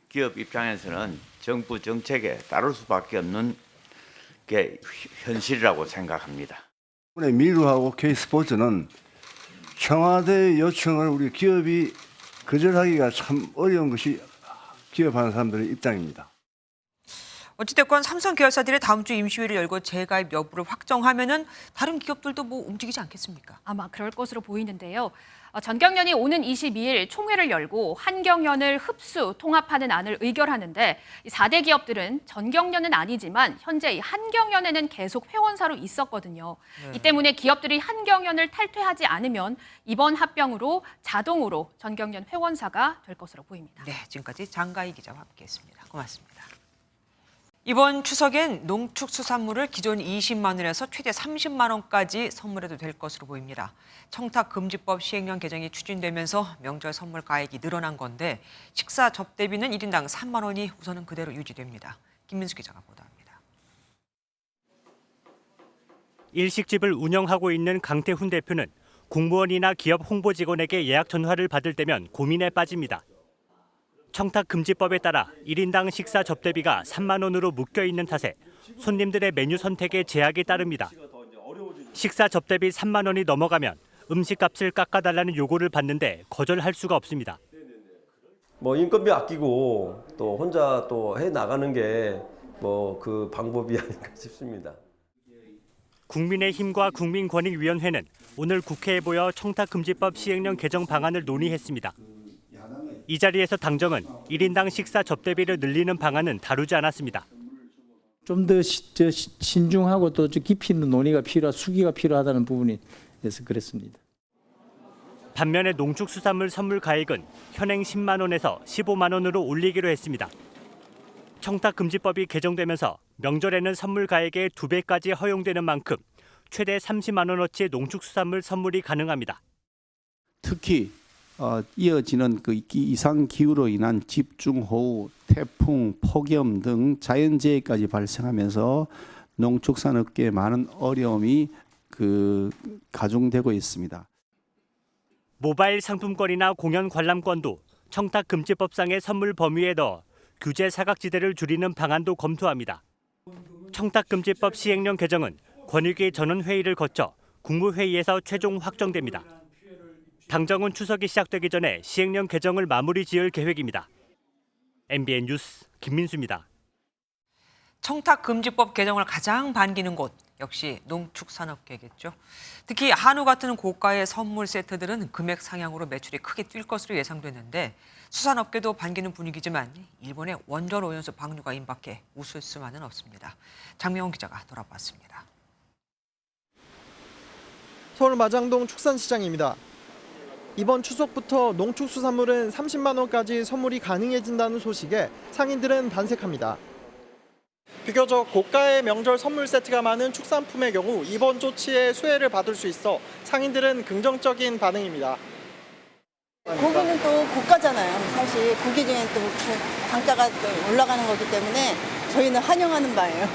기업 입장에서는 정부 정책에 따를 수밖에 없는 게 현실이라고 생각합니다. 미르하고 K스포츠는 청와대 요청을 우리 기업이 거절하기가 참 어려운 것이 기업하는 사람들의 입장입니다. 어찌됐건 삼성 계열사들이 다음 주 임시회를 열고 재가입 여부를 확정하면은 다른 기업들도 뭐 움직이지 않겠습니까? 아마 그럴 것으로 보이는데요. 전경련이 오는 22일 총회를 열고 한경련을 흡수, 통합하는 안을 의결하는데 4대 기업들은 전경련은 아니지만 현재 이 한경련에는 계속 회원사로 있었거든요. 이 때문에 기업들이 한경련을 탈퇴하지 않으면 이번 합병으로 자동으로 전경련 회원사가 될 것으로 보입니다. 네, 지금까지 장가희 기자와 함께했습니다. 고맙습니다. 이번 추석엔 농축수산물을 기존 20만 원에서 최대 30만 원까지 선물해도 될 것으로 보입니다. 청탁금지법 시행령 개정이 추진되면서 명절 선물 가액이 늘어난 건데 식사 접대비는 1인당 3만 원이 우선은 그대로 유지됩니다. 김민수 기자가 보도합니다. 일식집을 운영하고 있는 강태훈 대표는 공무원이나 기업 홍보 직원에게 예약 전화를 받을 때면 고민에 빠집니다. 청탁금지법에 따라 1인당 식사 접대비가 3만 원으로 묶여 있는 탓에 손님들의 메뉴 선택에 제약이 따릅니다. 식사 접대비 3만 원이 넘어가면 음식값을 깎아달라는 요구를 받는데 거절할 수가 없습니다. 뭐 인건비 아끼고 또 혼자 또 해 나가는 게 뭐 그 방법이 아닐까 싶습니다. 국민의힘과 국민권익위원회는 오늘 국회에 모여 청탁금지법 시행령 개정 방안을 논의했습니다. 이 자리에서 당정은 1인당 식사 접대비를 늘리는 방안은 다루지 않았습니다. 좀 더 신중하고 또 깊이 있는 논의가 수기가 필요하다는 부분에서 그랬습니다. 반면에 농축수산물 선물 가액은 현행 10만 원에서 15만 원으로 올리기로 했습니다. 청탁금지법이 개정되면서 명절에는 선물 가액의 2배까지 허용되는 만큼 최대 30만 원어치의 농축수산물 선물이 가능합니다. 특히 이어지는 그 이상 기후로 인한 집중호우, 태풍, 폭염 등 자연재해까지 발생하면서 농축산업계에 많은 어려움이 가중되고 있습니다. 모바일 상품권이나 공연 관람권도 청탁금지법상의 선물 범위에 넣어 규제 사각지대를 줄이는 방안도 검토합니다. 청탁금지법 시행령 개정은 권익위 전원회의를 거쳐 국무회의에서 최종 확정됩니다. 당정은 추석이 시작되기 전에 시행령 개정을 마무리 지을 계획입니다. MBN 뉴스 김민수입니다. 청탁금지법 개정을 가장 반기는 곳 역시 농축산업계겠죠. 특히 한우 같은 고가의 선물 세트들은 금액 상향으로 매출이 크게 뛸 것으로 예상되는데 수산업계도 반기는 분위기지만 일본의 원전 오염수 방류가 임박해 웃을 수만은 없습니다. 장명훈 기자가 돌아봤습니다. 서울 마장동 축산시장입니다. 이번 추석부터 농축수산물은 30만 원까지 선물이 가능해진다는 소식에 상인들은 반색합니다. 비교적 고가의 명절 선물 세트가 많은 축산품의 경우 이번 조치에 수혜를 받을 수 있어 상인들은 긍정적인 반응입니다. 고기는 또 고가잖아요. 사실 고기 중에 또 단가가 또 올라가는 거기 때문에 저희는 환영하는 바예요.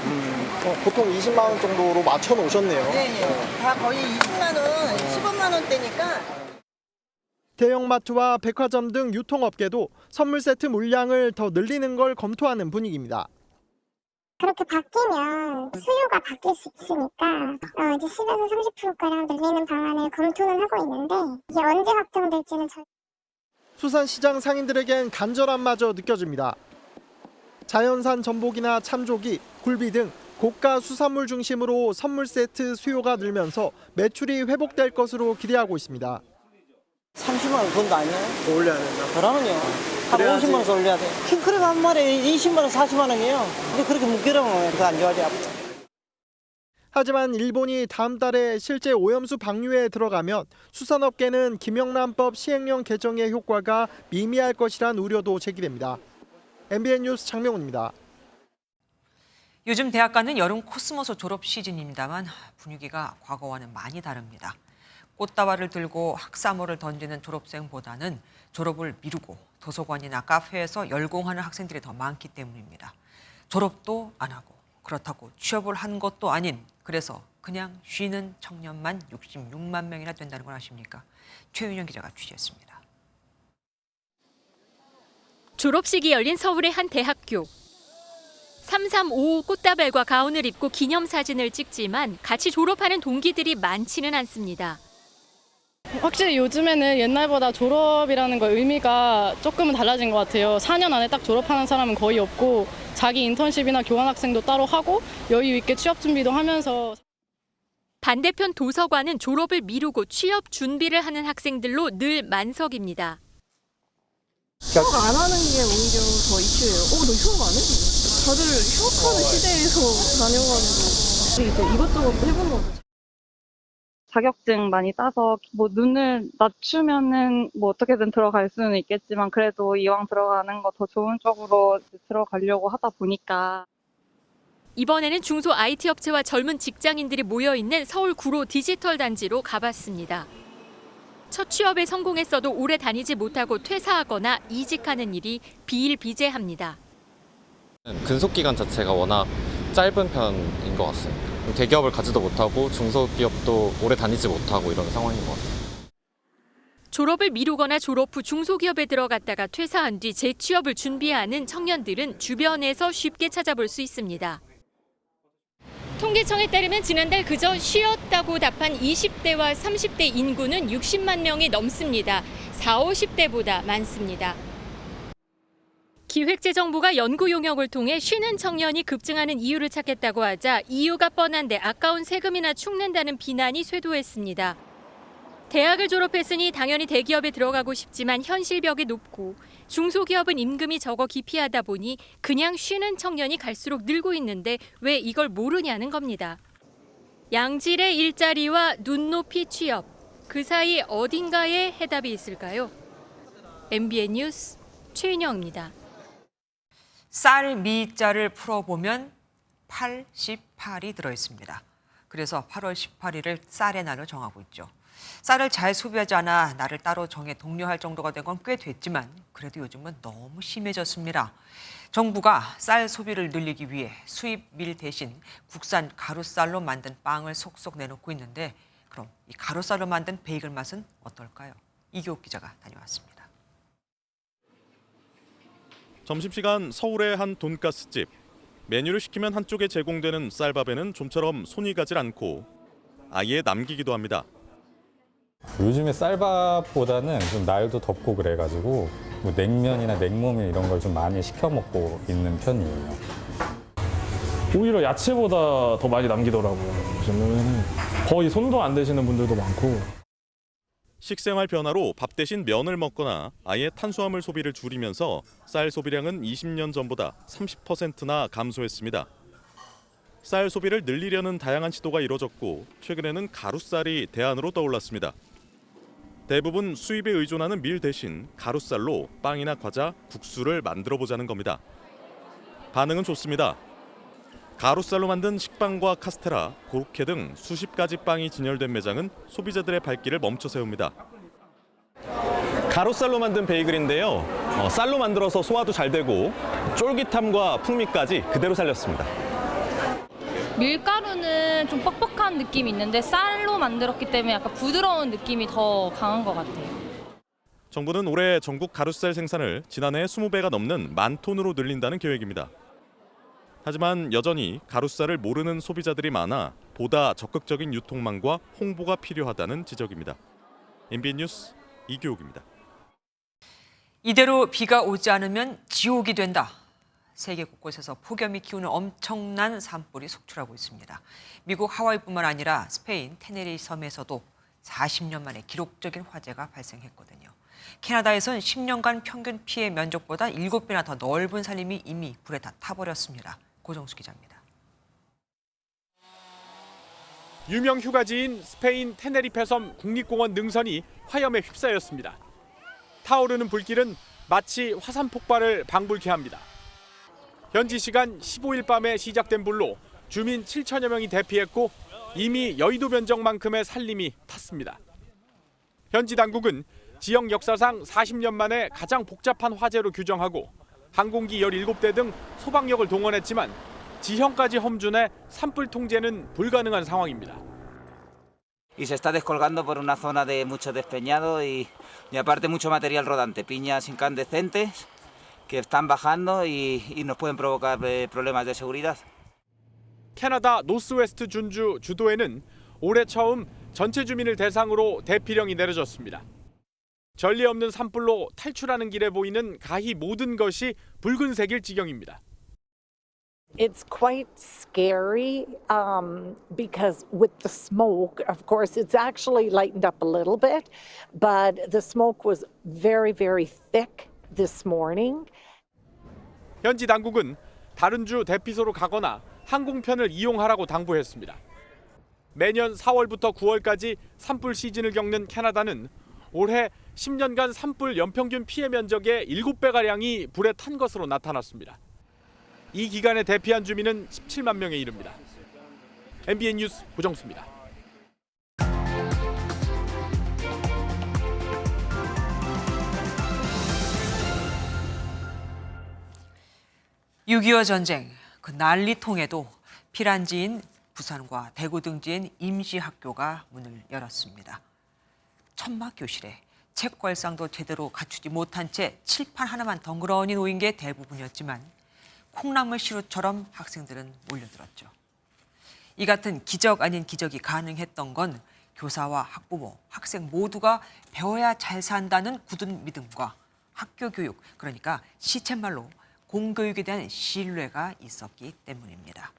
보통 20만 원 정도로 맞춰 놓으셨네요. 네, 다 거의 20만 원, 15만 원대니까. 대형마트와 백화점 등 유통업계도 선물 세트 물량을 더 늘리는 걸 검토하는 분위기입니다. 그렇게 바뀌면 수요가 바뀔 수 있으니까 이제 10에서 30%가량 늘리는 방안을 검토는 하고 있는데 이게 언제 확정될지는 수산시장 상인들에겐 간절함마저 느껴집니다. 자연산 전복이나 참조기, 굴비 등 고가 수산물 중심으로 선물 세트 수요가 늘면서 매출이 회복될 것으로 기대하고 있습니다. 30만 원 그건 아니에요? 더 올려야 된다. 그러면요. 한 50만 원씩 올려야 돼. 킹크랩 한 마리에 20만 원, 40만 원이에요. 근데 그렇게 묶이려면 그거 안 좋아하지. 하지만 일본이 다음 달에 실제 오염수 방류에 들어가면 수산업계는 김영란법 시행령 개정의 효과가 미미할 것이란 우려도 제기됩니다. MBN 뉴스 장명훈입니다. 요즘 대학가는 여름 코스모스 졸업 시즌입니다만 분위기가 과거와는 많이 다릅니다. 꽃다발을 들고 학사모를 던지는 졸업생보다는 졸업을 미루고 도서관이나 카페에서 열공하는 학생들이 더 많기 때문입니다. 졸업도 안 하고 그렇다고 취업을 한 것도 아닌 그래서 그냥 쉬는 청년만 66만 명이나 된다는 걸 아십니까? 최윤영 기자가 취재했습니다. 졸업식이 열린 서울의 한 대학교. 335 꽃다발과 가운을 입고 기념사진을 찍지만 같이 졸업하는 동기들이 많지는 않습니다. 확실히 요즘에는 옛날보다 졸업이라는 거 의미가 조금은 달라진 것 같아요. 4년 안에 딱 졸업하는 사람은 거의 없고 자기 인턴십이나 교환학생도 따로 하고 여유 있게 취업 준비도 하면서. 반대편 도서관은 졸업을 미루고 취업 준비를 하는 학생들로 늘 만석입니다. 휴학 안 하는 게 오히려 더 이슈예요. 너 휴학 안 해? 다들 휴학하는 시대에서 다녀가지고 이제 이것저것 해보는 거죠. 자격증 많이 따서 뭐 눈을 낮추면은 뭐 어떻게든 들어갈 수는 있겠지만 그래도 이왕 들어가는 거 더 좋은 쪽으로 들어가려고 하다 보니까. 이번에는 중소 IT 업체와 젊은 직장인들이 모여있는 서울 구로 디지털 단지로 가봤습니다. 첫 취업에 성공했어도 오래 다니지 못하고 퇴사하거나 이직하는 일이 비일비재합니다. 근속 기간 자체가 워낙 짧은 편인 것 같습니다. 대기업을 가지도 못하고 중소기업도 오래 다니지 못하고 이런 상황인 것 같습니다. 졸업을 미루거나 졸업 후 중소기업에 들어갔다가 퇴사한 뒤 재취업을 준비하는 청년들은 주변에서 쉽게 찾아볼 수 있습니다. 통계청에 따르면 지난달 그저 쉬었다고 답한 20대와 30대 인구는 60만 명이 넘습니다. 40, 50대보다 많습니다. 기획재정부가 연구 용역을 통해 쉬는 청년이 급증하는 이유를 찾겠다고 하자 이유가 뻔한데 아까운 세금이나 축낸다는 비난이 쇄도했습니다. 대학을 졸업했으니 당연히 대기업에 들어가고 싶지만 현실벽이 높고 중소기업은 임금이 적어 기피하다 보니 그냥 쉬는 청년이 갈수록 늘고 있는데 왜 이걸 모르냐는 겁니다. 양질의 일자리와 눈높이 취업, 그 사이 어딘가에 해답이 있을까요? MBN 뉴스 최윤영입니다. 쌀 미자를 풀어보면 88이 들어있습니다. 그래서 8월 18일을 쌀의 날로 정하고 있죠. 쌀을 잘 소비하지 않아 날을 따로 정해 독려할 정도가 된 건 꽤 됐지만 그래도 요즘은 너무 심해졌습니다. 정부가 쌀 소비를 늘리기 위해 수입 밀 대신 국산 가루쌀로 만든 빵을 속속 내놓고 있는데 그럼 이 가루쌀로 만든 베이글 맛은 어떨까요? 이교욱 기자가 다녀왔습니다. 점심시간 서울의 한 돈가스집. 메뉴를 시키면 한쪽에 제공되는 쌀밥에는 좀처럼 손이 가질 않고 아예 남기기도 합니다. 요즘에 쌀밥보다는 좀 날도 덥고 그래가지고 뭐 냉면이나 냉모밀 이런 걸 좀 많이 시켜 먹고 있는 편이에요. 오히려 야채보다 더 많이 남기더라고요. 요즘은 거의 손도 안 대시는 분들도 많고. 식생활 변화로 밥 대신 면을 먹거나 아예 탄수화물 소비를 줄이면서 쌀 소비량은 20년 전보다 30%나 감소했습니다. 쌀 소비를 늘리려는 다양한 시도가 이뤄졌고 최근에는 가루쌀이 대안으로 떠올랐습니다. 대부분 수입에 의존하는 밀 대신 가루쌀로 빵이나 과자, 국수를 만들어보자는 겁니다. 반응은 좋습니다. 가루쌀로 만든 식빵과 카스테라, 고로케 등 수십 가지 빵이 진열된 매장은 소비자들의 발길을 멈춰 세웁니다. 가루쌀로 만든 베이글인데요. 쌀로 만들어서 소화도 잘 되고 쫄깃함과 풍미까지 그대로 살렸습니다. 밀가루는 좀 뻑뻑한 느낌이 있는데 쌀로 만들었기 때문에 약간 부드러운 느낌이 더 강한 것 같아요. 정부는 올해 전국 가루쌀 생산을 지난해 20배가 넘는 10,000톤으로 늘린다는 계획입니다. 하지만 여전히 가루쌀을 모르는 소비자들이 많아 보다 적극적인 유통망과 홍보가 필요하다는 지적입니다. MBN 뉴스 이교욱입니다. 이대로 비가 오지 않으면 지옥이 된다. 세계 곳곳에서 폭염이 키우는 엄청난 산불이 속출하고 있습니다. 미국 하와이뿐만 아니라 스페인 테네리 섬에서도 40년 만에 기록적인 화재가 발생했거든요. 캐나다에선 10년간 평균 피해 면적보다 7배나 더 넓은 산림이 이미 불에 다 타버렸습니다. 고정수 기자입니다. 유명 휴가지인 스페인 테네리페 섬 국립공원 능선이 화염에 휩싸였습니다. 타오르는 불길은 마치 화산 폭발을 방불케 합니다. 현지 시간 15일 밤에 시작된 불로 주민 7천여 명이 대피했고 이미 여의도 면적만큼의 산림이 탔습니다. 현지 당국은 지역 역사상 40년 만에 가장 복잡한 화재로 규정하고 항공기 17대 등 소방력을 동원했지만 지형까지 험준해 산불 통제는 불가능한 상황입니다. Y se está descolgando por una zona de mucho despeñado y aparte mucho material rodante, piñas incandescentes que están bajando y nos pueden provocar problemas de seguridad. 캐나다 노스웨스트 준주 주도에는 올해 처음 전체 주민을 대상으로 대피령이 내려졌습니다. 전례 없는 산불로 탈출하는 길에 보이는 가히 모든 것이 붉은색일 지경입니다. It's quite scary because with the smoke, of course, it's actually lightened up a little bit, but the smoke was very, very thick this morning. 현지 당국은 다른 주 대피소로 가거나 항공편을 이용하라고 당부했습니다. 매년 4월부터 9월까지 산불 시즌을 겪는 캐나다는 올해 10년간 산불 연평균 피해 면적의 7배가량이 불에 탄 것으로 나타났습니다. 이 기간에 대피한 주민은 17만 명에 이릅니다. MBN 뉴스 고정수입니다. (6.25) 전쟁 그 난리통에도 피란지인 부산과 대구 등지엔 임시학교가 문을 열었습니다. 천막교실에 책걸상도 제대로 갖추지 못한 채 칠판 하나만 덩그러니 놓인 게 대부분이었지만 콩나물 시루처럼 학생들은 몰려들었죠. 이 같은 기적 아닌 기적이 가능했던 건 교사와 학부모, 학생 모두가 배워야 잘 산다는 굳은 믿음과 학교 교육, 그러니까 시쳇말로 공교육에 대한 신뢰가 있었기 때문입니다.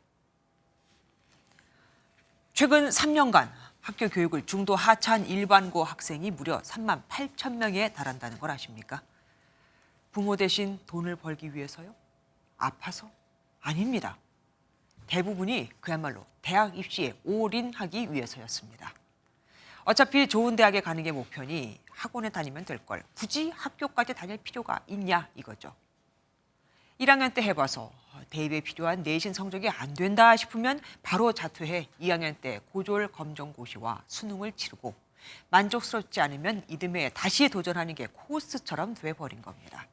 최근 3년간 학교 교육을 중도 하차한 일반고 학생이 무려 3만 8천 명에 달한다는 걸 아십니까? 부모 대신 돈을 벌기 위해서요? 아파서? 아닙니다. 대부분이 그야말로 대학 입시에 올인하기 위해서였습니다. 어차피 좋은 대학에 가는 게 목표니 학원에 다니면 될 걸 굳이 학교까지 다닐 필요가 있냐 이거죠. 1학년 때 해봐서 대입에 필요한 내신 성적이 안 된다 싶으면 바로 자퇴해 2학년 때 고졸 검정고시와 수능을 치르고 만족스럽지 않으면 이듬해 다시 도전하는 게 코스처럼 돼버린 겁니다.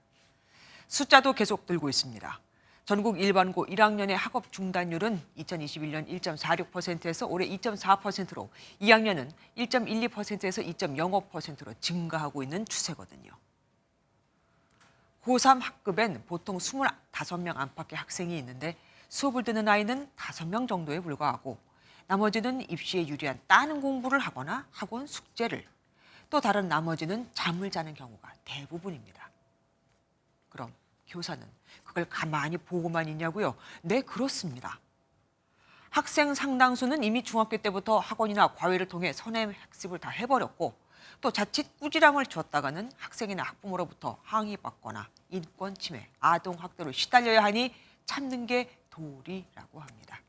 숫자도 계속 늘고 있습니다. 전국 일반고 1학년의 학업 중단율은 2021년 1.46%에서 올해 2.4%로 2학년은 1.12%에서 2.05%로 증가하고 있는 추세거든요. 고3 학급엔 보통 25명 안팎의 학생이 있는데 수업을 듣는 아이는 5명 정도에 불과하고 나머지는 입시에 유리한 다른 공부를 하거나 학원 숙제를, 또 다른 나머지는 잠을 자는 경우가 대부분입니다. 그럼 교사는 그걸 가만히 보고만 있냐고요? 네, 그렇습니다. 학생 상당수는 이미 중학교 때부터 학원이나 과외를 통해 선행 학습을 다 해버렸고 또 자칫 꾸지람을 줬다가는 학생이나 학부모로부터 항의받거나 인권 침해, 아동 학대로 시달려야 하니 참는 게 도리라고 합니다.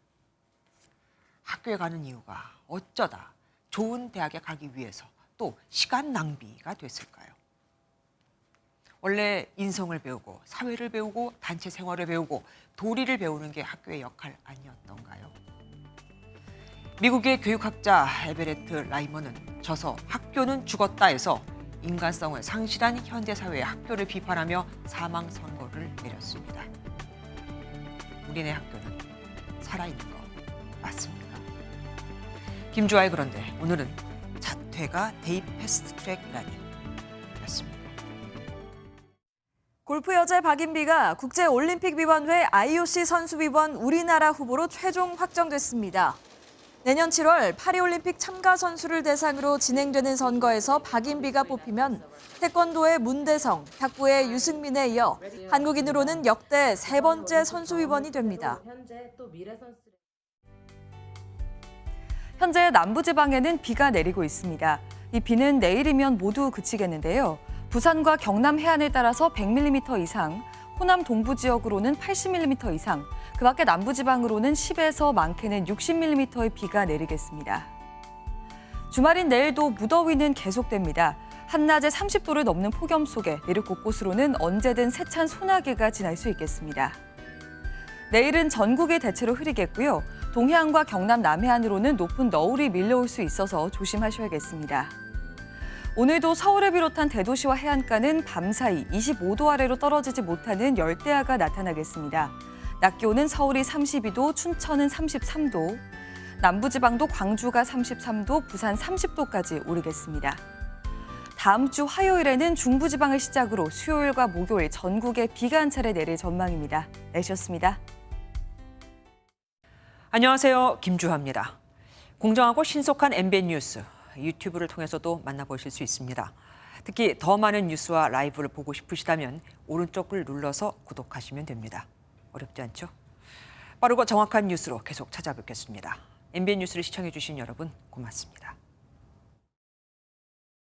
학교에 가는 이유가 어쩌다 좋은 대학에 가기 위해서 또 시간 낭비가 됐을까요? 원래 인성을 배우고 사회를 배우고 단체 생활을 배우고 도리를 배우는 게 학교의 역할 아니었던가요? 미국의 교육학자 에베레트 라이먼은 저서 학교는 죽었다에서 인간성을 상실한 현대사회의 학교를 비판하며 사망 선고를 내렸습니다. 우리네 학교는 살아있는 거 맞습니까? 김주아의 그런데 오늘은 자퇴가 대입 패스트트랙이라니 였습니다. 골프 여자 박인비가 국제올림픽위원회 IOC 선수위원 우리나라 후보로 최종 확정됐습니다. 내년 7월 파리올림픽 참가 선수를 대상으로 진행되는 선거에서 박인비가 뽑히면 태권도의 문대성, 탁구의 유승민에 이어 한국인으로는 역대 3번째 선수위원이 됩니다. 현재 남부지방에는 비가 내리고 있습니다. 이 비는 내일이면 모두 그치겠는데요. 부산과 경남 해안을 따라서 100mm 이상, 호남 동부 지역으로는 80mm 이상, 그 밖에 남부지방으로는 10에서 많게는 60mm의 비가 내리겠습니다. 주말인 내일도 무더위는 계속됩니다. 한낮에 30도를 넘는 폭염 속에 내륙 곳곳으로는 언제든 세찬 소나기가 지날 수 있겠습니다. 내일은 전국이 대체로 흐리겠고요. 동해안과 경남 남해안으로는 높은 너울이 밀려올 수 있어서 조심하셔야겠습니다. 오늘도 서울을 비롯한 대도시와 해안가는 밤사이 25도 아래로 떨어지지 못하는 열대야가 나타나겠습니다. 낮 기온은 서울이 32도, 춘천은 33도, 남부지방도 광주가 33도, 부산 30도까지 오르겠습니다. 다음 주 화요일에는 중부지방을 시작으로 수요일과 목요일 전국에 비가 한 차례 내릴 전망입니다. 날씨였습니다. 안녕하세요. 김주하입니다. 공정하고 신속한 MBN 뉴스. 유튜브를 통해서도 만나보실 수 있습니다. 특히 더 많은 뉴스와 라이브를 보고 싶으시다면 오른쪽을 눌러서 구독하시면 됩니다. 어렵지 않죠? 빠르고 정확한 뉴스로 계속 찾아뵙겠습니다. MBN 뉴스를 시청해주신 여러분 고맙습니다.